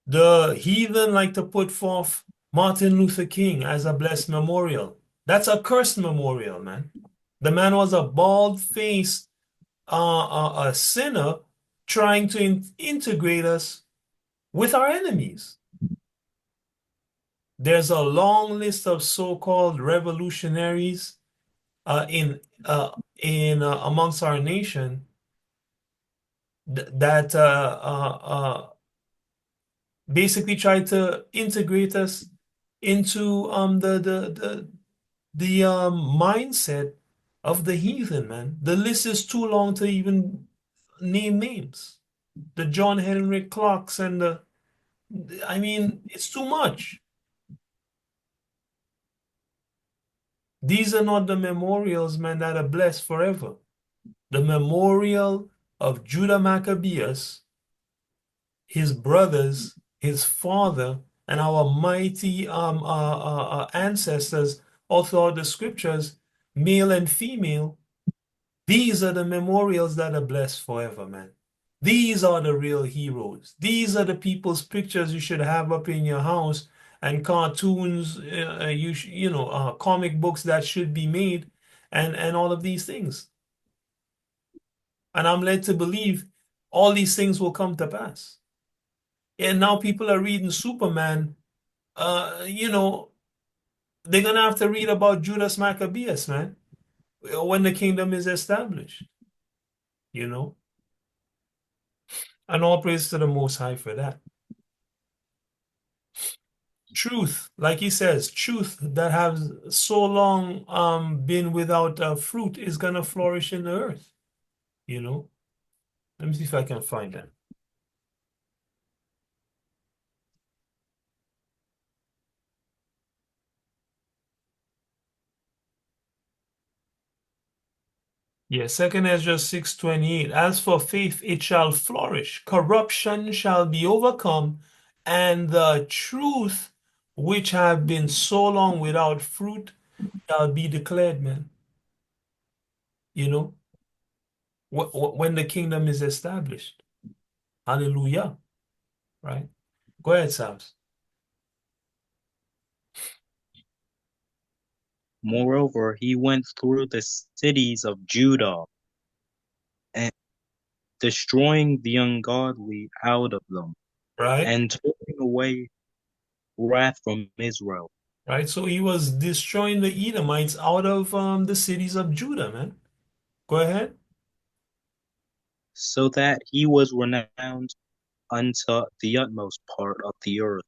The heathen like to put forth Martin Luther King as a blessed memorial. That's a cursed memorial, man. The man was a bald-faced a sinner trying to integrate us with our enemies. There's a long list of so-called revolutionaries in amongst our nation that basically try to integrate us into the mindset of the heathen, man. The list is too long to even name names. The John Henry Clarks and I mean, it's too much. These are not the memorials, man, that are blessed forever. The memorial of Judah Maccabeus, his brothers, his father, and our mighty ancestors all throughout the scriptures, male and female, these are the memorials that are blessed forever, man. These are the real heroes. These are the people's pictures you should have up in your house and cartoons, comic books that should be made and all of these things. And I'm led to believe all these things will come to pass. And now people are reading Superman. You know, they're gonna have to read about Judas Maccabeus, man, when the kingdom is established, you know. And all praise to the Most High for that. Truth, like he says, truth that has so long been without fruit is gonna flourish in the earth, you know. Let me see if I can find that. Yeah, Second Ezra 6:28. As for faith, it shall flourish. Corruption shall be overcome, and the truth which have been so long without fruit shall be declared, man. You know, when the kingdom is established. Hallelujah. Right? Go ahead, Sams. Moreover, he went through the cities of Judah, and destroying the ungodly out of them, Right? and turning away wrath from Israel, Right? So he was destroying the Edomites out of the cities of Judah, man. Go ahead. so that he was renowned unto the utmost part of the earth.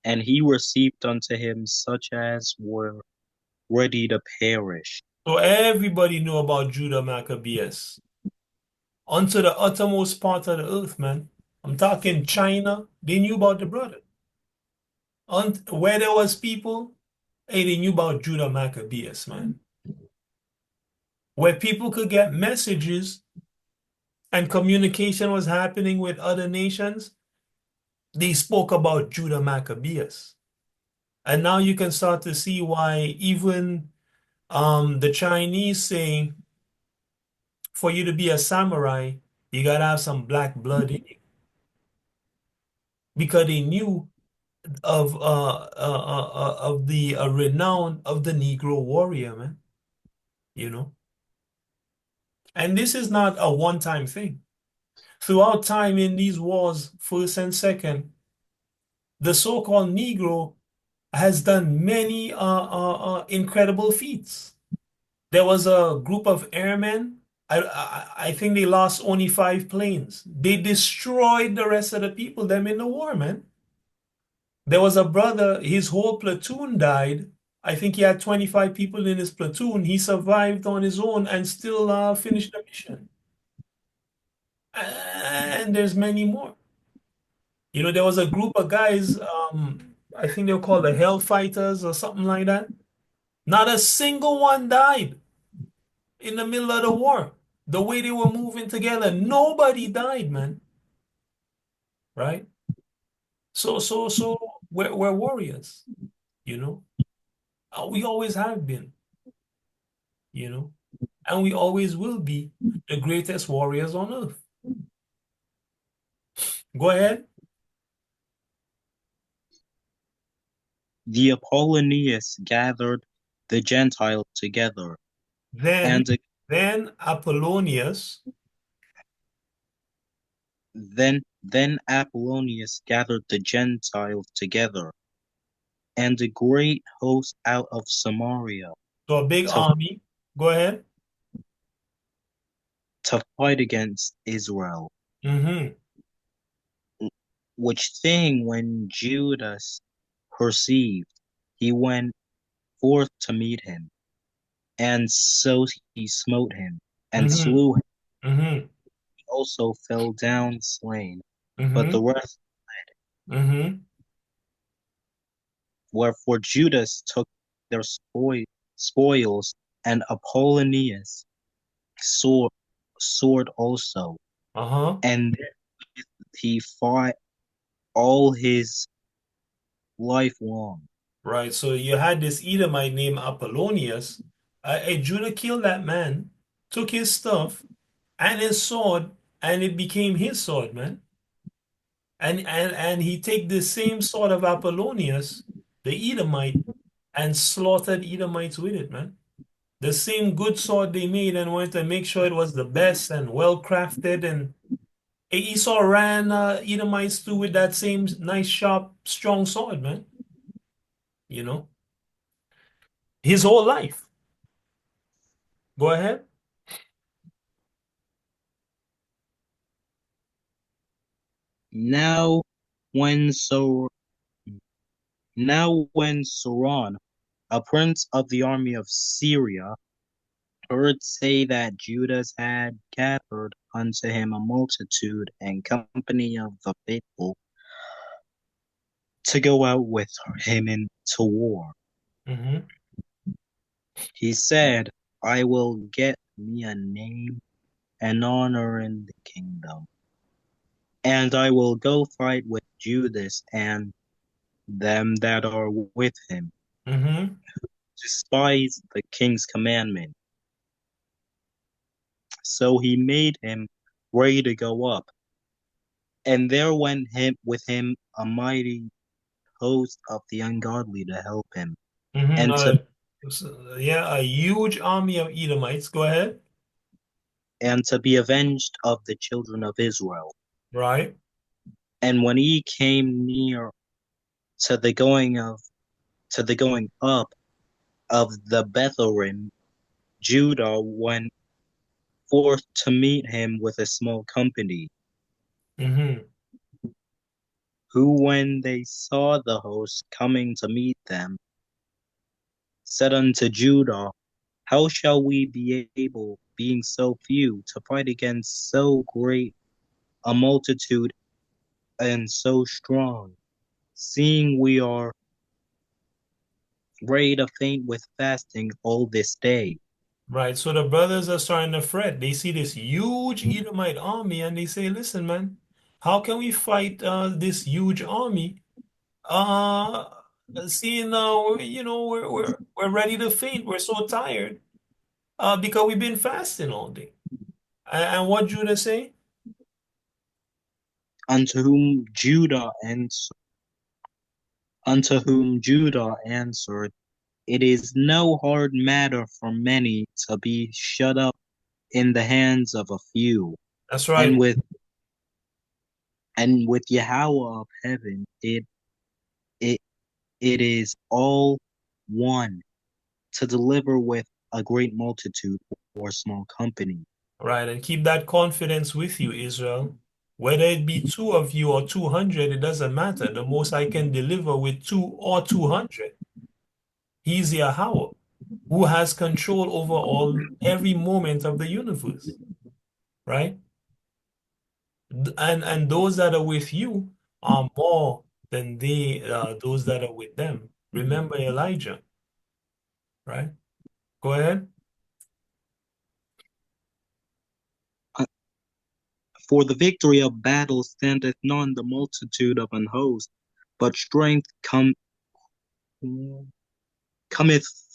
And he received unto him such as were ready to perish. So everybody knew about Judah Maccabeus. Unto the uttermost part of the earth, man. I'm talking China. They knew about the brother. Where there was people, hey, they knew about Judah Maccabeus, man. Where people could get messages and communication was happening with other nations, they spoke about Judah Maccabeus. And now you can start to see why even the Chinese saying for you to be a samurai, you gotta have some black blood in you. Because they knew of the renown of the Negro warrior, man. You know, and this is not a one-time thing. Throughout time in these wars, first and second, the so-called Negro has done many incredible feats. There was a group of airmen. I think they lost only 5 planes. They destroyed the rest of the people, them in the war, man. There was a brother, his whole platoon died. I think he had 25 people in his platoon. He survived on his own and still finished the mission. And there's many more. You know, there was a group of guys, I think they were called the Hellfighters or something like that. Not a single one died in the middle of the war. The way they were moving together, nobody died, man. Right? So we're warriors, you know. We always have been, you know, and we always will be the greatest warriors on earth. Go ahead. The Apollonius gathered the Gentiles together, Then, and then Apollonius, then Apollonius gathered the Gentiles together, and a great host out of Samaria so a big to army. Go ahead. to fight against Israel. Mm-hmm. Which thing when Judas perceived, he went forth to meet him, and so he smote him and Mm-hmm. slew him. Mm-hmm. He also fell down slain, but the Mm-hmm. rest, Mm-hmm. wherefore Judas took their spoils, and Apollonius sword, sword also, Uh-huh. and he fought all his life long. Right. So you had this Edomite named Apollonius. Judah killed that man, took his stuff and his sword, and it became his sword, man. And he take the same sword of Apollonius, the Edomite, and slaughtered Edomites with it, man. The same good sword they made and wanted to make sure it was the best and well crafted. And Esau ran Edomites too with that same nice, sharp, strong sword, man. You know, his whole life. Go ahead. Now when so Now when Sauron, a prince of the army of Syria, heard say that Judas had gathered unto him a multitude and company of the faithful to go out with him into war, Mm-hmm. he said, I will get me a name and honor in the kingdom, and I will go fight with Judas and them that are with him, Mm-hmm. despise the king's commandment. So he made him ready to go up. And there went him with him a mighty host of the ungodly to help him, Mm-hmm. and to Yeah, a huge army of Edomites. Go ahead. be avenged of the children of Israel. Right. And when he came near to the going up of the Betharim, Judah went forth to meet him with a small company, Mm-hmm. who when they saw the host coming to meet them, said unto Judah, how shall we be able, being so few, to fight against so great a multitude and so strong, seeing we are ready to faint with fasting all this day? Right. So the brothers are starting to fret. They see this huge Edomite army and they say, listen, man, how can we fight this huge army? Uh, seeing you know, we're ready to faint. We're so tired because we've been fasting all day. And what Judah say? Unto whom Judah answered, it is no hard matter for many to be shut up in the hands of a few, That's and right. And with Yahweh of heaven, it it is all one to deliver with a great multitude or small company. Right, and keep that confidence with you, Israel. Whether it be two of you or 200, it doesn't matter. The most I can deliver with two or 200. He's Yahweh, who has control over every moment of the universe, right? And those that are with you are more than those that are with them. Remember Elijah, right? Go ahead. Uh, For the victory of battle standeth not in the multitude of an host, but strength cometh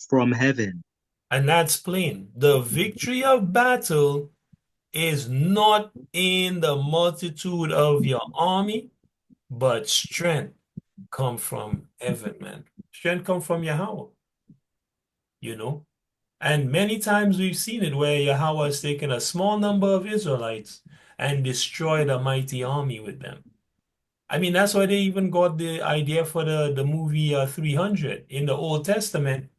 from heaven. And that's plain. The victory of battle is not in the multitude of your army, but strength come from heaven, man. Strength come from Yahweh, you know. And many times we've seen it where Yahweh has taken a small number of Israelites and destroyed a mighty army with them. I mean, that's why they even got the idea for the movie 300 in the Old Testament.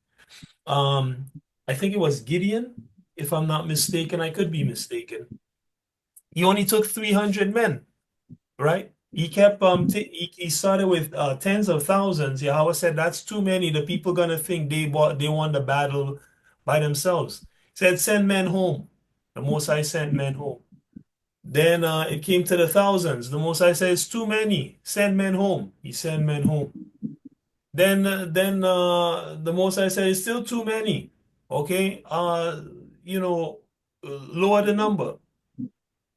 Um, I think it was Gideon, if I'm not mistaken. I could be mistaken. He only took 300 men, right? He kept he started with tens of thousands. Yahweh said that's too many. The people gonna think they won the battle by themselves. He said send men home. The Most High sent men home. Then it came to the thousands. The Most High said it's too many. Send men home. He sent men home. Then the Most High said it's still too many. Okay, you know, lower the number.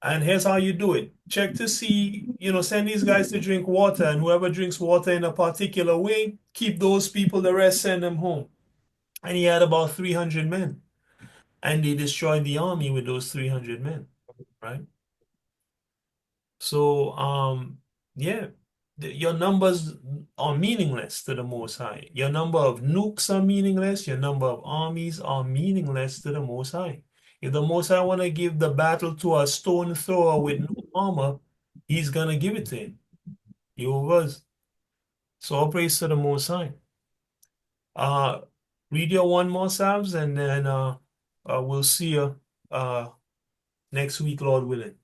And here's how you do it. Check to see, send these guys to drink water, and whoever drinks water in a particular way, keep those people, the rest send them home. And he had about 300 men. And they destroyed the army with those 300 men, right? So, yeah, your numbers are meaningless to the Most High. Your number of nukes are meaningless. Your number of armies are meaningless to the Most High. If the Most High want to give the battle to a stone thrower with no armor, he's going to give it to him. He was. So all praise to the Most High. Uh, read your one more Psalms, and then we'll see you next week, Lord willing.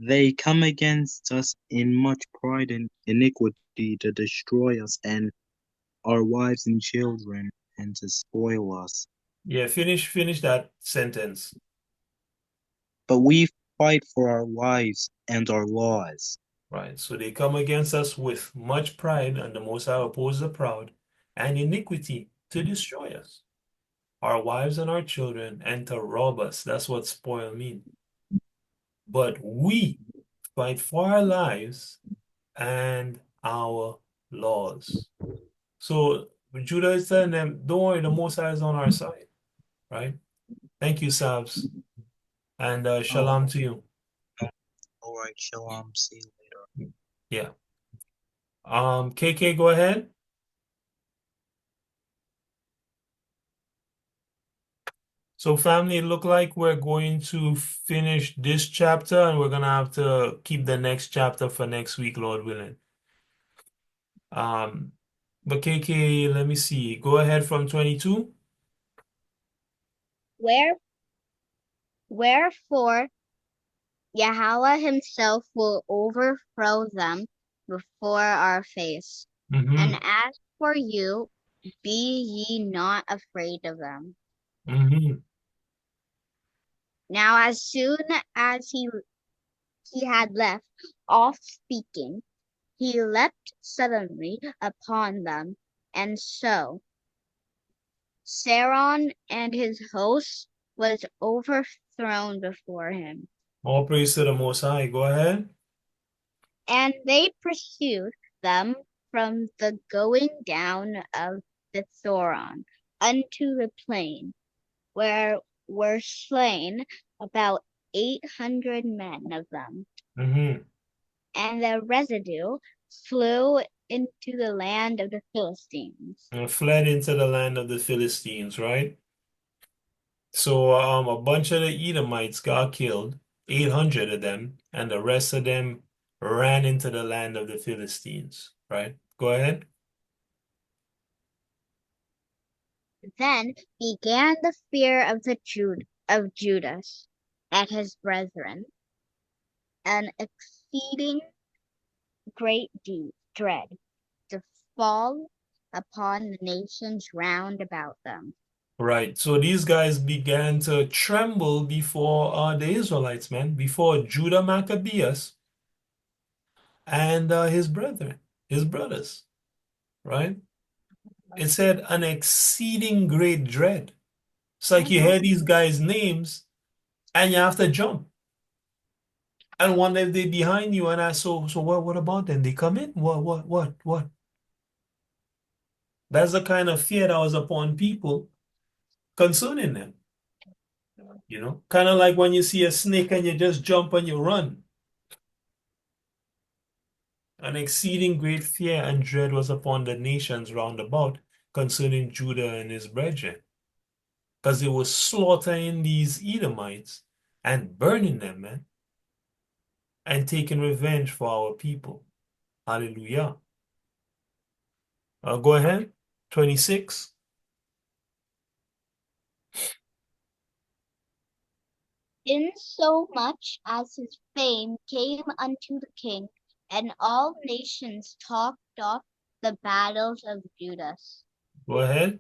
They come against us in much pride and iniquity to destroy us and our wives and children and to spoil us. Yeah, finish that sentence. But we fight for our lives and our laws. Right. So they come against us with much pride, and the Most High opposes the proud, and iniquity to destroy us, our wives and our children, and to rob us. That's what spoil means. But we fight for our lives and our laws. So Judah is telling them, don't worry, the Most High is on our side, right? Thank you, Sabs, and Oh, shalom to you. all right, shalom. See you later. Yeah. KK, go ahead. So family, it look like we're going to finish this chapter, and we're gonna have to keep the next chapter for next week, Lord willing. Um, but KK, let me see. Go ahead from 22. Where, wherefore Yahweh himself will overthrow them before our face. Mm-hmm. And as for you, be ye not afraid of them. Mm-hmm. Now as soon as he had left off speaking, he leapt suddenly upon them, and so Saron and his host was overthrown before him. All praise to the Most High. Go ahead. And they pursued them from the going down of the Thoron unto the plain, where were slain about 800 men of them. Mm-hmm. And the residue flew into the land of the Philistines. And fled into the land of the Philistines, right? So a bunch of the Edomites got killed, 800 of them, and the rest of them ran into the land of the Philistines, right? Go ahead. Then began the fear of of Judas and his brethren, an exceeding great dread to fall upon the nations round about them. Right. So these guys began to tremble before the Israelites, man, before Judah Maccabeus and his brethren, his brothers, right? It said an exceeding great dread. It's like you hear these guys' names and you have to jump and wonder if they're behind you. And so what about them? They come in? What? That's the kind of fear that was upon people concerning them. You know, kind of like when you see a snake and you just jump and you run. An exceeding great fear and dread was upon the nations round about concerning Judah and his brethren, because they were slaughtering these Edomites and burning them, man, and taking revenge for our people. Hallelujah. Go ahead. 26. Insomuch as his fame came unto the king, and all nations talked of the battles of Judas. Go ahead.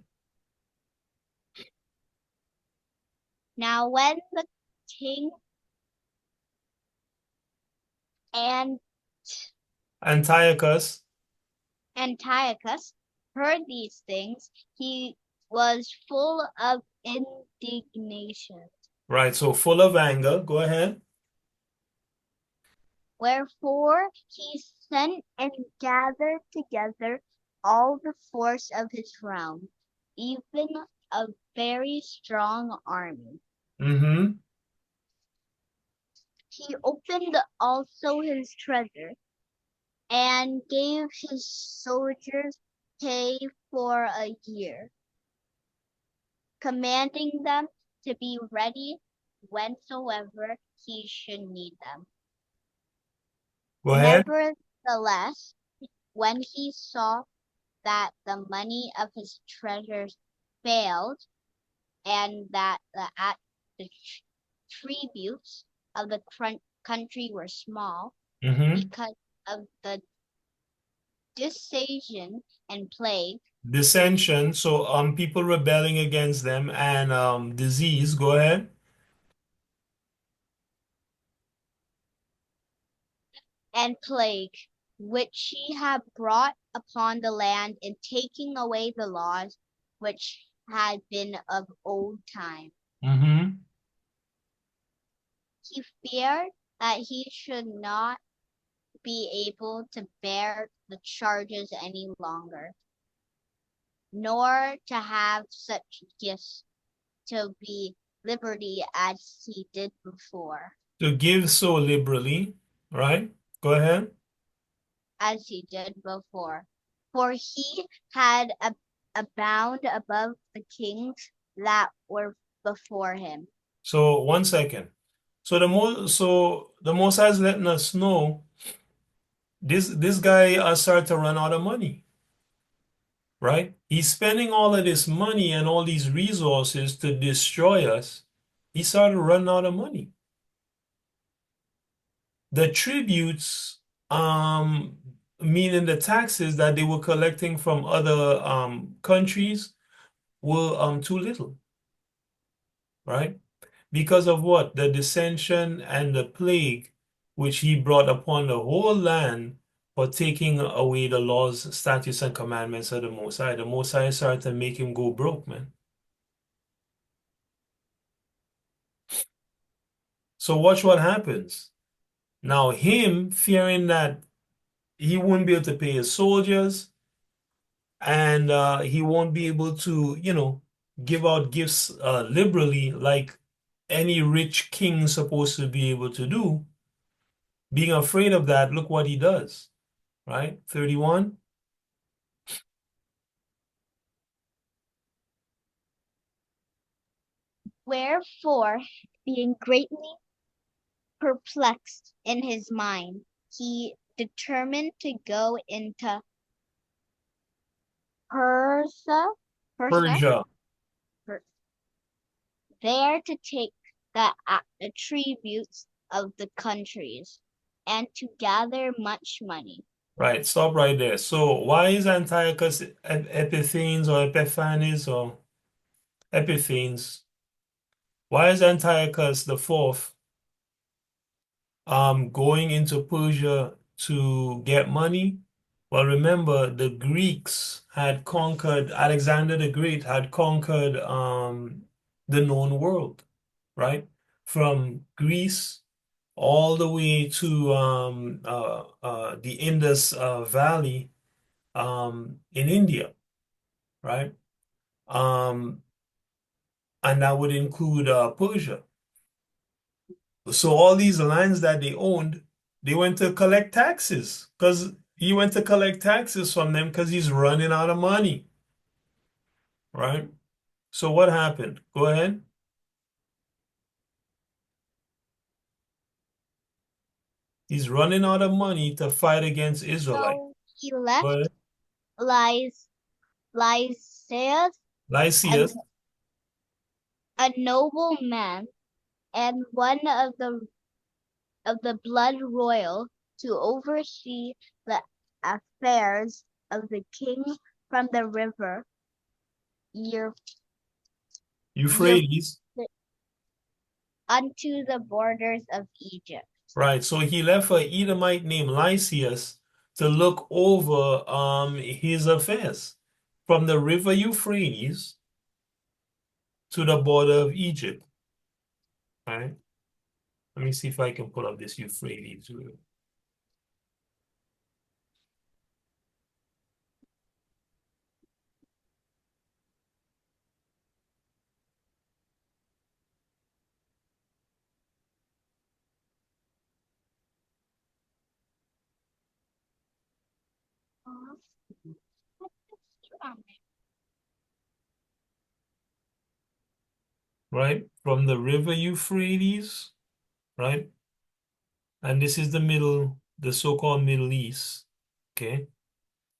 Now when the king and Antiochus. Antiochus heard these things, he was full of indignation. Right, so full of anger. Go ahead. Wherefore he sent and gathered together all the force of his realm, even a very strong army. Mm-hmm. He opened also his treasure, and gave his soldiers pay for a year, commanding them to be ready whensoever he should need them. Go ahead. Nevertheless, when he saw that the money of his treasures failed, and that the tributes of the country were small, Mm-hmm. because of the dissension and plague, Dissension. So people rebelling against them and disease. Go ahead. which he had brought upon the land in taking away the laws which had been of old time. Mm-hmm. He feared that he should not be able to bear the charges any longer, nor to have such gifts to be liberty as he did before. To give so liberally, right? Go ahead. As he did before. For he had a bound above the kings that were before him. So 1 second. So the Most High is letting us know this guy started to run out of money, right? He's spending all of this money and all these resources to destroy us. He started running out of money. The tributes, meaning the taxes that they were collecting from other countries, were too little, right? Because of what? The dissension and the plague which he brought upon the whole land for taking away the laws, statutes, and commandments of the Most High. The Most High started to make him go broke, man. So watch what happens. Now, him fearing that he wouldn't be able to pay his soldiers and he won't be able to, give out gifts liberally like any rich king is supposed to be able to do. Being afraid of that, look what he does, right? 31. Wherefore, being greatly perplexed in his mind, he determined to go into Persia, Persia, Persia. Per- there to take the tributes of the countries and to gather much money. Right, stop right there. So why is Antiochus Epiphanes or Epiphanes or Epiphanes? Why is Antiochus the fourth going into Persia to get money? Well, remember the Greeks had conquered, Alexander the Great had conquered the known world, right? From Greece all the way to the Indus Valley in India, right? Um, and that would include Persia. So all these lands that they owned, they went to collect taxes because he went to collect taxes from them because he's running out of money, right? So what happened? Go ahead. He's running out of money to fight against Israelite. So he Go left ahead. Lysias, a, Lysias, a noble man and one of the blood royal, to oversee the affairs of the king from the river Euphrates Euphrates, unto the borders of Egypt. right? So he left an Edomite named Lysias to look over his affairs from the river Euphrates to the border of Egypt, right? Let me see if I can pull up this Euphrates. Right? From the river Euphrates, right? And this is the middle, the so-called Middle East, okay?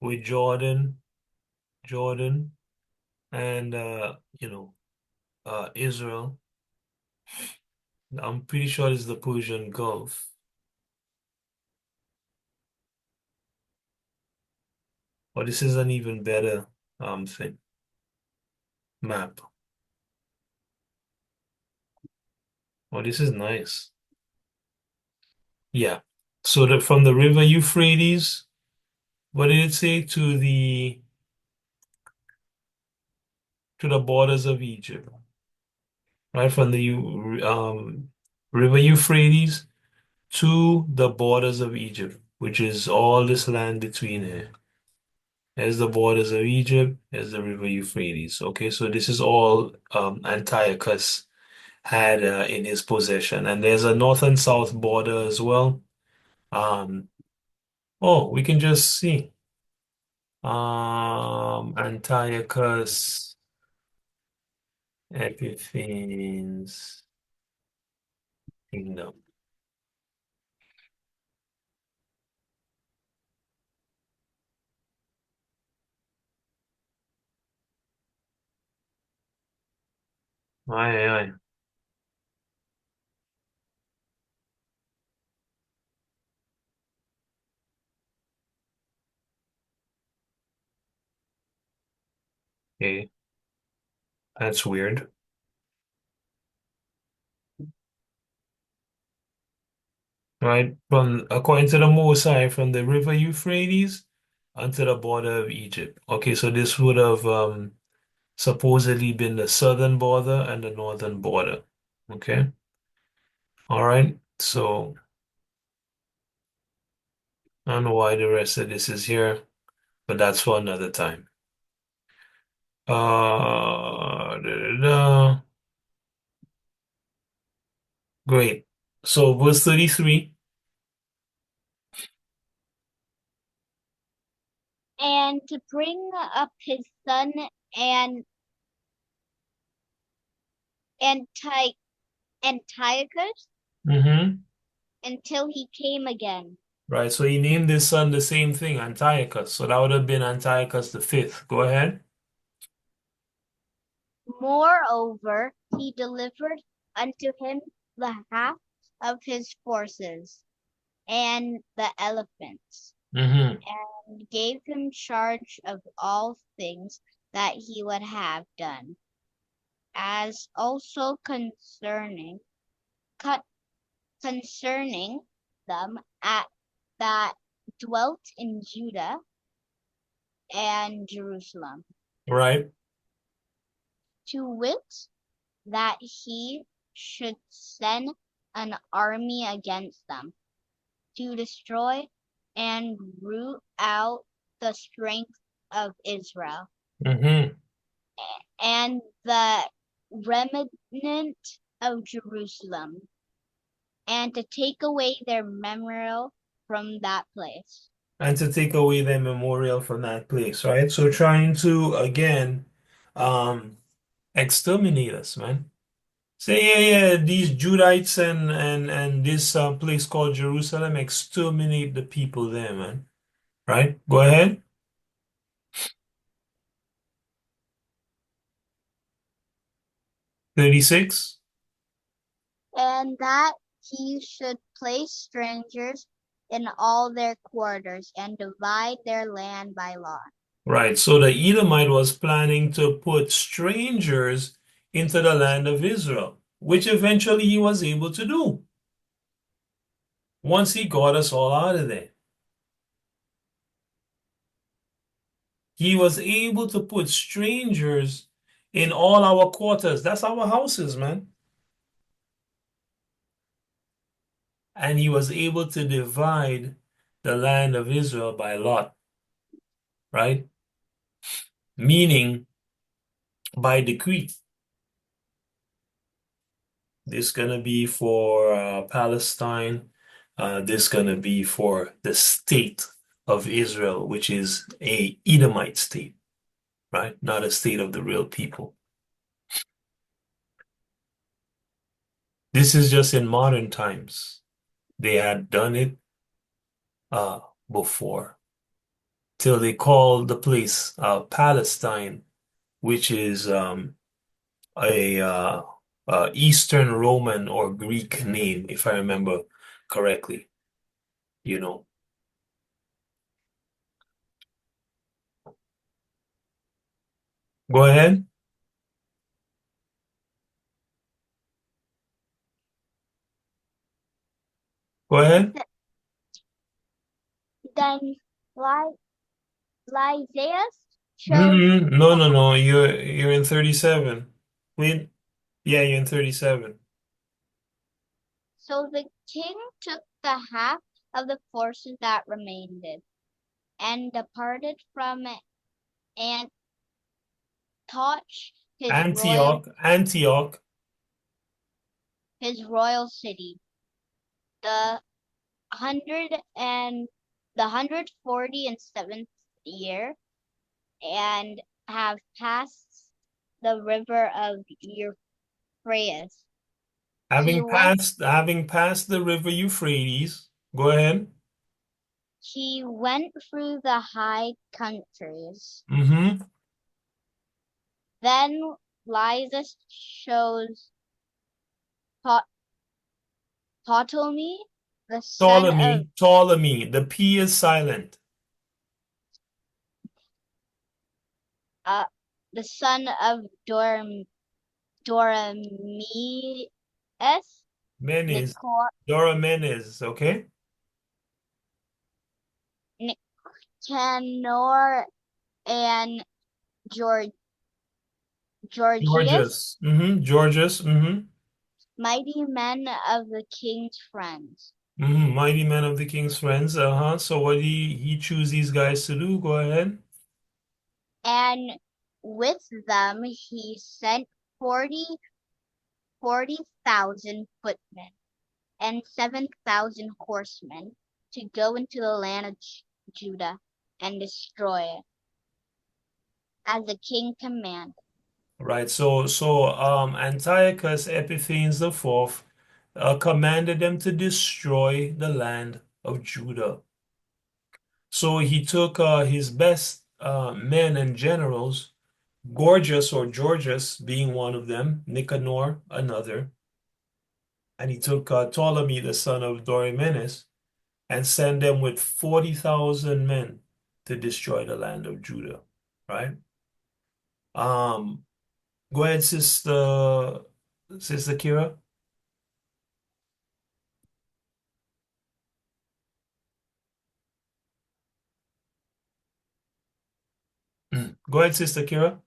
With Jordan, and Israel. I'm pretty sure it's the Persian Gulf. But this is an even better thing map. Oh, this is nice. Yeah. So from the river Euphrates, what did it say? To the borders of Egypt, right? From the river Euphrates to the borders of Egypt, which is all this land between here. There's the borders of Egypt, there's the river Euphrates. Okay, so this is all Antiochus had in his possession. And there's a north and south border as well. Um, oh, we can just see. Antiochus Epiphanes Kingdom. Aye, aye. Okay, that's weird. Right? From according to the Mosai, from the river Euphrates onto the border of Egypt. Okay, so this would have supposedly been the southern border and the northern border. Okay. All right. So I don't know why the rest of this is here, but that's for another time. Da, da, da. Great. So verse 33. And to bring up his son and Antiochus, Mm-hmm. until he came again. Right. So he named his son the same thing, Antiochus. So that would have been Antiochus the fifth. Go ahead. Moreover, he delivered unto him the half of his forces and the elephants, Mm-hmm. and gave him charge of all things that he would have done, as also concerning them that dwelt in Judah and Jerusalem, Right. to wit, that he should send an army against them, to destroy and root out the strength of Israel, Mm-hmm. and the remnant of Jerusalem, and to take away their memorial from that place. And to take away their memorial from that place, right? So trying to again um exterminate us, man. Say, yeah, these Judites and this place called Jerusalem, exterminate the people there, man. Right? Go ahead. 36. And that he should place strangers in all their quarters, and divide their land by lot. Right. So the Edomite was planning to put strangers into the land of Israel, which eventually he was able to do once he got us all out of there. He was able to put strangers in all our quarters. That's our houses, man. And he was able to divide the land of Israel by lot, right? Meaning by decree. This gonna be for Palestine. This gonna be for the state of Israel, which is a Edomite state, right? Not a state of the real people. This is just in modern times. They had done it uh, before, till they called the place Palestine, which is a Eastern Roman or Greek name, if I remember correctly. You know. Go ahead. Go ahead. Then Lysias chose No, no, no. You're in 37. Wait. Yeah, you're in 37. So the king took the half of the forces that remained, and departed from Antioch, his royal Antioch. his royal city, the 147th year, and have passed the river of Euphrates. He went Having passed the river Euphrates. Go ahead. he went through the high countries. Mm-hmm. Then Lysis chose Ptolemy, the son of Ptolemy. The P is silent. uh, the son of Dorameus, Menes. Nicor, Doramenes. Okay. Nicanor, and Georg, Georgius, Georges. Mm-hmm. Georges. Mm-hmm. mighty men of the king's friends. Mm-hmm. Mighty man of the king's friends. Uh-huh. So what did he choose these guys to do? Go ahead. And with them he sent 40,000 footmen and 7,000 horsemen to go into the land of Judah and destroy it, as the king commanded. Right. So Antiochus Epiphanes the fourth commanded them to destroy the land of Judah. So he took his best men and generals, Gorgias or Georgius being one of them, Nicanor another, and he took Ptolemy the son of Dorymenes and sent them with 40,000 men to destroy the land of Judah, right? Um, Go ahead, Sister Kira. Go ahead, Sister Kira.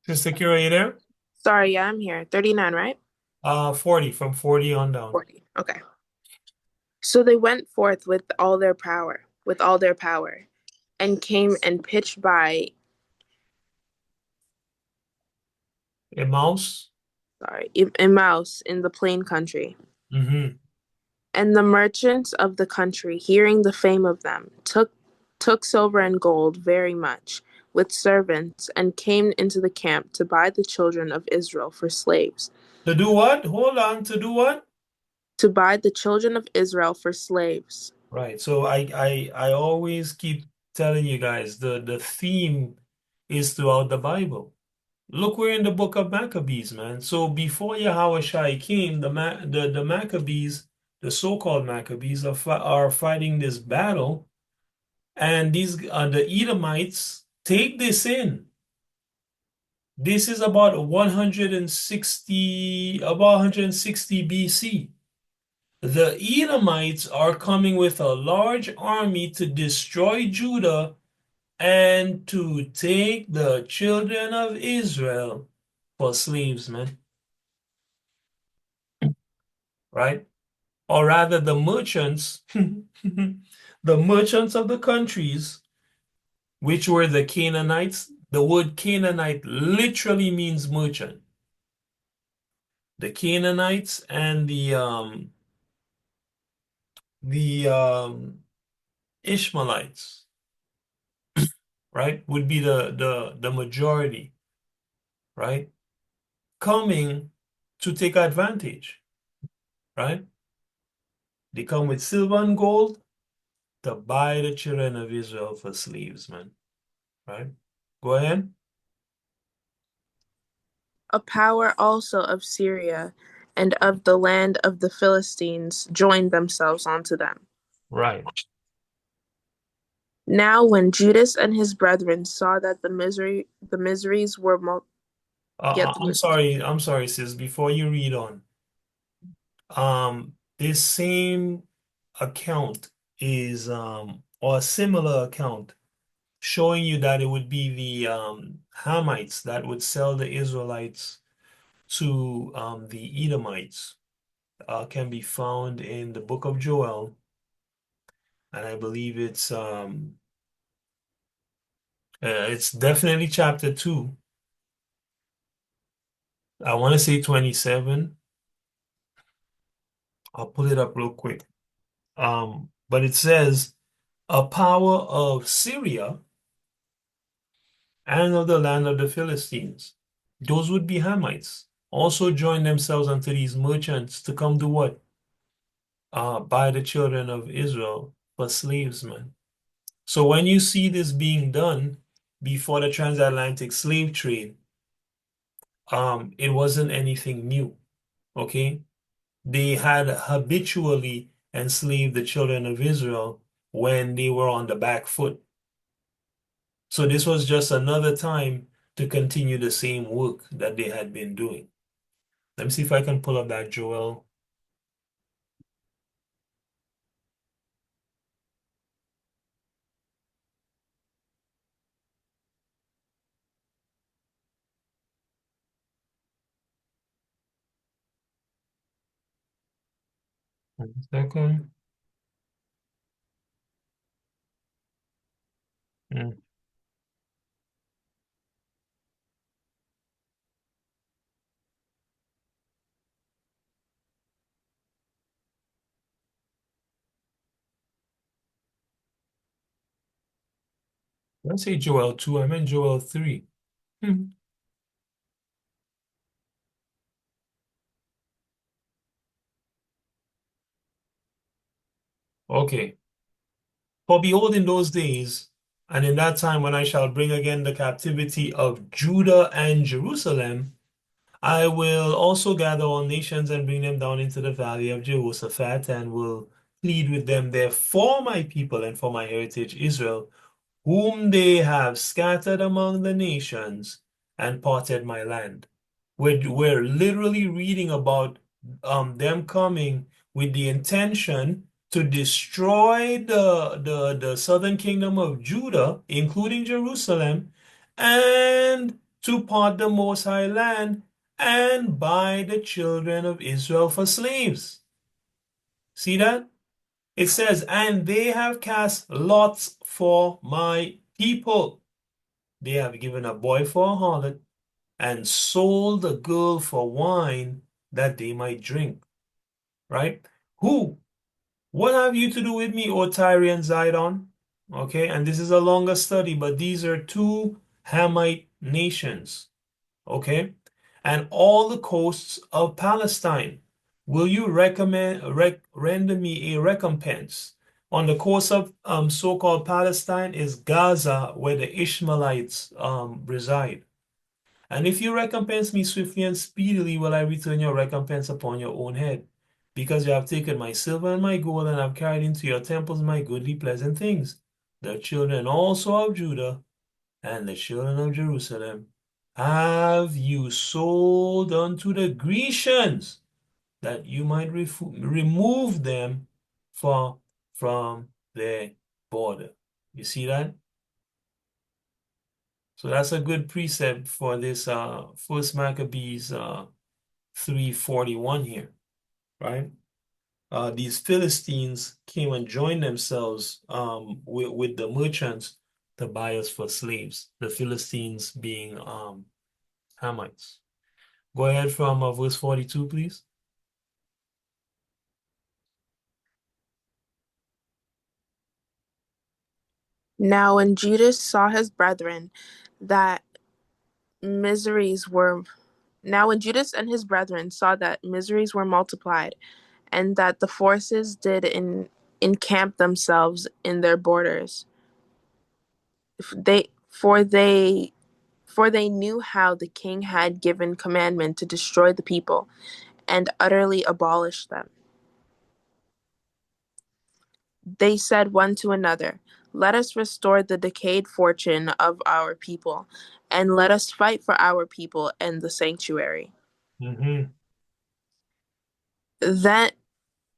Sister Kira, you there? Sorry, yeah, I'm here. 39, right? 40, from 40 on down. 40. Okay. So they went forth with all their power, and came and pitched by, Emmaus? Emmaus in the plain country. Mm-hmm. And the merchants of the country, hearing the fame of them, took silver and gold very much, with servants, and came into the camp to buy the children of Israel for slaves. To do what? Hold on, to do what? To buy the children of Israel for slaves. Right. So I always keep telling you guys the theme is throughout the Bible. Look, we're in the book of Maccabees, man. So before Yahushua came, the Maccabees, the so-called Maccabees, are fighting this battle, and these the Edomites take this in. This is about 160 BC. The Edomites are coming with a large army to destroy Judah and to take the children of Israel for slaves, man. Right? Or rather, the merchants, the merchants of the countries, which were the Canaanites. The word Canaanite literally means merchant. The Canaanites and the Ishmaelites, right, would be the majority, right, coming to take advantage, right? They come with silver and gold to buy the children of Israel for slaves, man, right? Go ahead. A power also of Syria and of the land of the Philistines joined themselves unto them. Right. Now when Judas and his brethren saw that the miseries were yet I'm sorry, sis. Before you read on, this same account is or a similar account showing you that it would be the Hamites that would sell the Israelites to the Edomites. Can be found in the book of Joel, and I believe it's definitely chapter 2. I want to say 27. I'll pull it up real quick. But it says, a power of Syria and of the land of the Philistines. Those would be Hamites. Also join themselves unto these merchants to come do what? Buy the children of Israel for slaves, man. So when you see this being done before the transatlantic slave trade, it wasn't anything new. Okay? They had habitually enslaved the children of Israel when they were on the back foot. So this was just another time to continue the same work that they had been doing. Let me see if I can pull up that Joel. One second. Mm. Let's say Joel 2. I meant Joel 3. Hmm. Okay. For behold, in those days, and in that time when I shall bring again the captivity of Judah and Jerusalem, I will also gather all nations and bring them down into the valley of Jehoshaphat, and will plead with them there for my people and for my heritage Israel, whom they have scattered among the nations and parted my land. We're literally reading about them coming with the intention to destroy the southern kingdom of Judah, including Jerusalem, and to part the Most High land and buy the children of Israel for slaves. See that? It says, and they have cast lots for my people. They have given a boy for a harlot and sold a girl for wine that they might drink. Right? Who? What have you to do with me, O Tyre and Zidon? Okay, and this is a longer study, but these are two Hamite nations. Okay, and all the coasts of Palestine. Will you render me a recompense? On the coast of so-called Palestine is Gaza, where the Ishmaelites reside. And if you recompense me swiftly and speedily, will I return your recompense upon your own head? Because you have taken my silver and my gold, and have carried into your temples my goodly pleasant things. The children also of Judah and the children of Jerusalem have you sold unto the Grecians, that you might remove them from their border. You see that? So that's a good precept for this First Maccabees 3:41 here, right? These Philistines came and joined themselves with the merchants to buy us for slaves. The Philistines being Hamites. Go ahead from verse 42, please. Now when Judas saw his brethren that miseries were Now when Judas and his brethren saw that miseries were multiplied, and that the forces did encamp themselves in their borders, they for they for they knew how the king had given commandment to destroy the people and utterly abolish them. They said one to another, let us restore the decayed fortune of our people, and let us fight for our people and the sanctuary. Mm-hmm. Then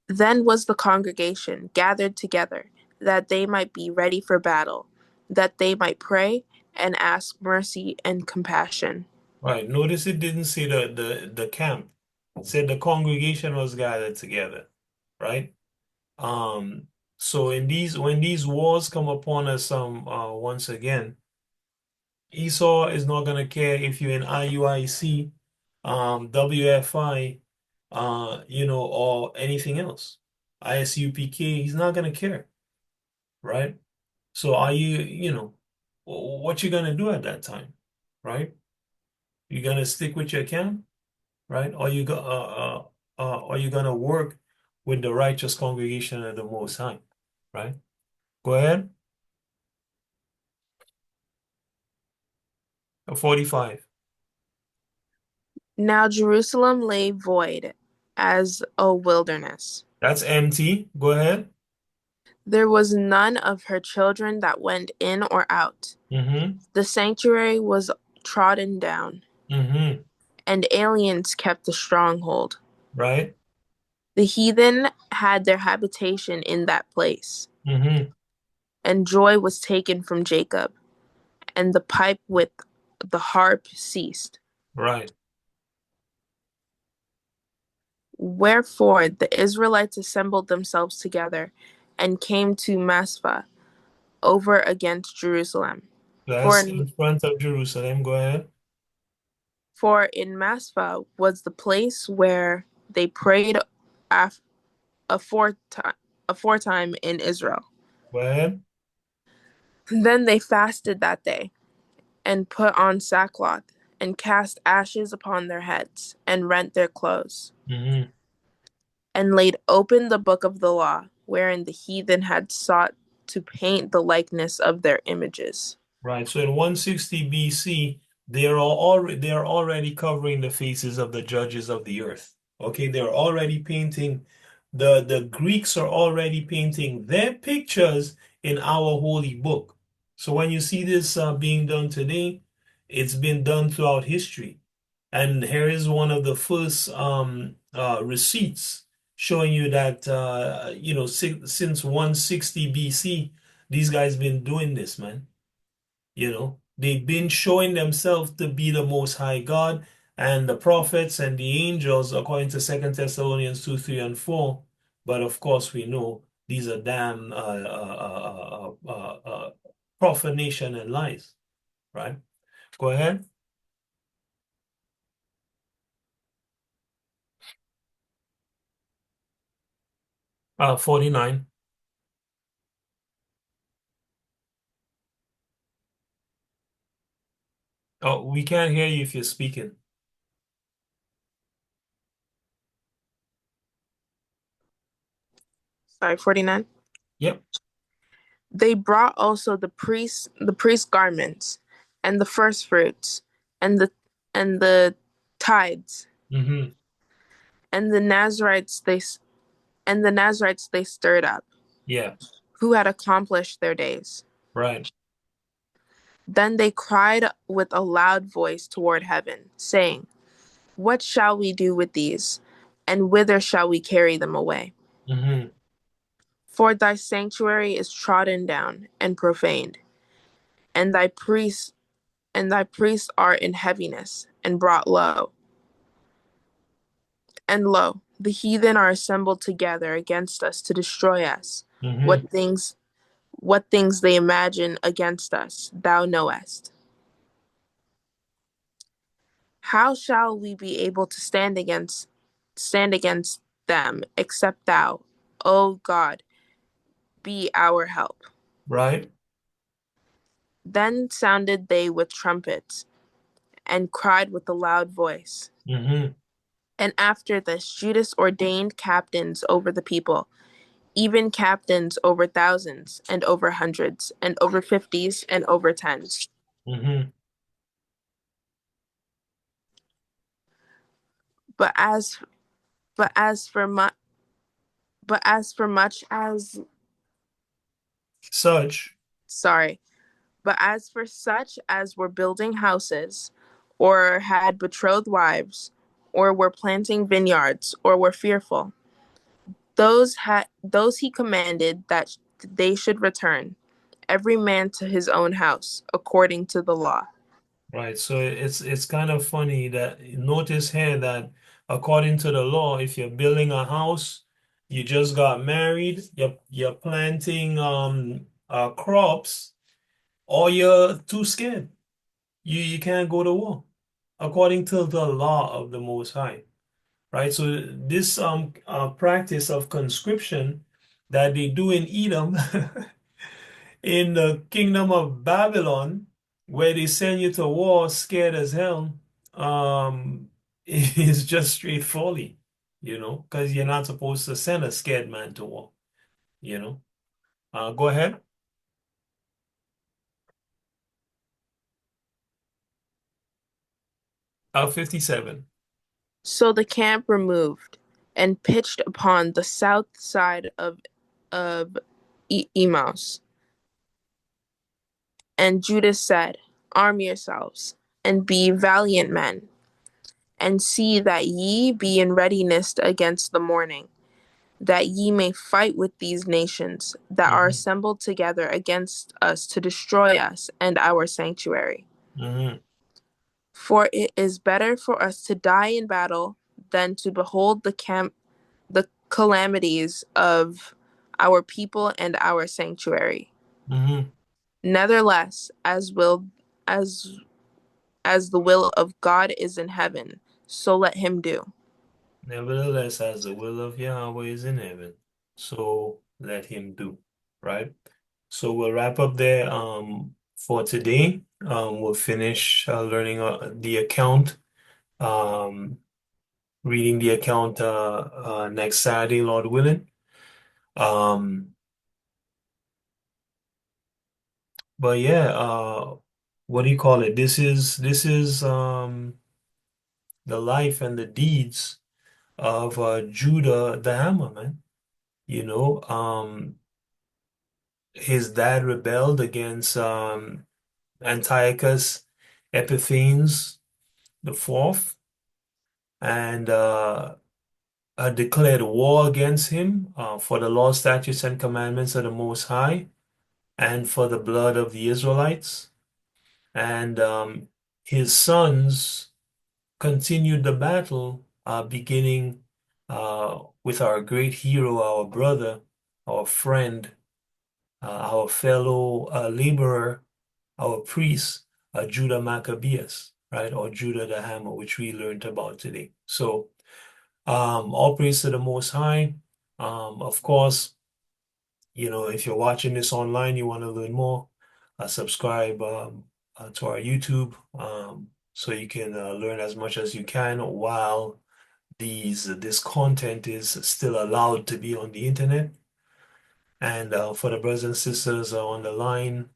Then was the congregation gathered together, that they might be ready for battle, that they might pray and ask mercy and compassion. Right. Notice it didn't say the camp. It said the congregation was gathered together, right? Um, so in these when these wars come upon us once again, Esau is not gonna care if you're in IUIC, WFI, or anything else. ISUPK, he's not gonna care, right? So are what you gonna do at that time, right? You gonna stick with your camp, right? Or you gonna work with the righteous congregation of the Most High, right? Go ahead. 45. Now Jerusalem lay void as a wilderness. That's empty. Go ahead. There was none of her children that went in or out. Mm-hmm. The sanctuary was trodden down, Mm-hmm. and aliens kept the stronghold. Right. The heathen had their habitation in that place, Mm-hmm. and joy was taken from Jacob, and the pipe with the harp ceased. Right. Wherefore the Israelites assembled themselves together and came to Maspha over against Jerusalem. For That's in, in front of Jerusalem. Go ahead. for in Maspha was the place where they prayed aforetime in Israel. Go ahead. Then they fasted that day, and put on sackcloth, and cast ashes upon their heads, and rent their clothes, Mm-hmm. and laid open the book of the law, wherein the heathen had sought to paint the likeness of their images. Right. So in 160 BC, they are already covering the faces of the judges of the earth. Okay, they're already painting the Greeks are already painting their pictures in our holy book. So when you see this being done today, it's been done throughout history. And here is one of the first receipts showing you that since 160 BC, these guys been doing this, man. They've been showing themselves to be the most high God and the prophets and the angels, according to Second Thessalonians 2, 3, and 4. But of course, we know these are damn profanation and lies, right? Go ahead. 49. Oh, we can't hear you if you're speaking. Sorry, 49. Yep. They brought also the priest's garments, and the first fruits, and the tithes, Mm-hmm. and the Nazarites they stirred up, Yeah. who had accomplished their days. Right. Then they cried with a loud voice toward heaven, saying, "What shall we do with these? And whither shall we carry them away? Mm-hmm. For thy sanctuary is trodden down and profaned, and thy priests are in heaviness and brought low. And lo, the heathen are assembled together against us to destroy us. Mm-hmm. What things they imagine against us, thou knowest. How shall we be able to stand against them, except thou, O God, be our help?" Right. Then sounded they with trumpets, and cried with a loud voice. Mm-hmm. And after this, Judas ordained captains over the people, even captains over thousands, and over hundreds, and over fifties, and over tens. Mm-hmm. But as but as for much but as for much as Such. sorry, but as for such as were building houses, or had betrothed wives, or were planting vineyards, or were fearful, those he commanded that they should return, every man to his own house, according to the law. Right. So it's kind of funny that notice here that according to the law, if you're building a house, you just got married, you're planting crops, or you're too scared. You can't go to war according to the law of the Most High. Right. So this practice of conscription that they do in Edom in the kingdom of Babylon, where they send you to war scared as hell, is just straight folly, because you're not supposed to send a scared man to war, you know. Go ahead. 57. So the camp removed and pitched upon the south side of Emmaus. And Judas said, "Arm yourselves, and be valiant men, and see that ye be in readiness against the morning, that ye may fight with these nations that are Hmm. assembled together against us to destroy us and our sanctuary. Hmm. For it is better for us to die in battle than to behold the calamities of our people and our sanctuary. Hmm. Nevertheless, as as the will of God is in heaven, so let him do." Nevertheless, as the will of Yahweh is in heaven, so let him do. Right? So we'll wrap up there for today. We'll finish learning the account, um, reading the account next Saturday, Lord willing. Um, but yeah, what do you call it? This is the life and the deeds of Judah the Hammer, man. You know, his dad rebelled against Antiochus Epiphanes the fourth, and declared war against him for the law, statutes, and commandments of the Most High, and for the blood of the Israelites. And his sons continued the battle, beginning with our great hero, our brother, our friend, our fellow laborer, our priest, Judah Maccabeus, right? Or Judah the Hammer, which we learned about today. So, all praise to the Most High. Of course, if you're watching this online, you want to learn more, subscribe to our YouTube so you can learn as much as you can while this content is still allowed to be on the internet. And for the brothers and sisters on the line,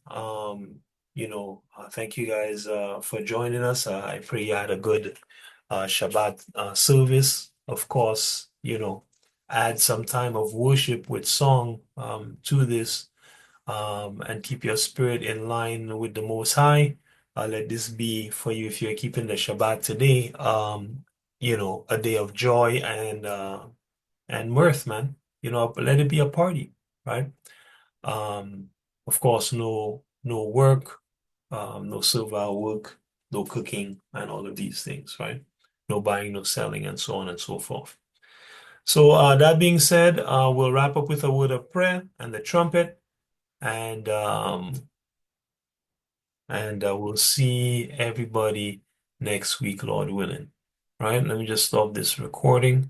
thank you guys for joining us. I pray you had a good Shabbat service. Of course, add some time of worship with song to this, and keep your spirit in line with the Most High. Let this be for you, if you're keeping the Shabbat today, a day of joy and mirth, man. Let it be a party, right? Um, of course, no work, no servile work, no cooking, and all of these things, right? No buying, no selling, and so on and so forth. So that being said, we'll wrap up with a word of prayer and the trumpet, and we'll see everybody next week, Lord willing. Right? Let me just stop this recording.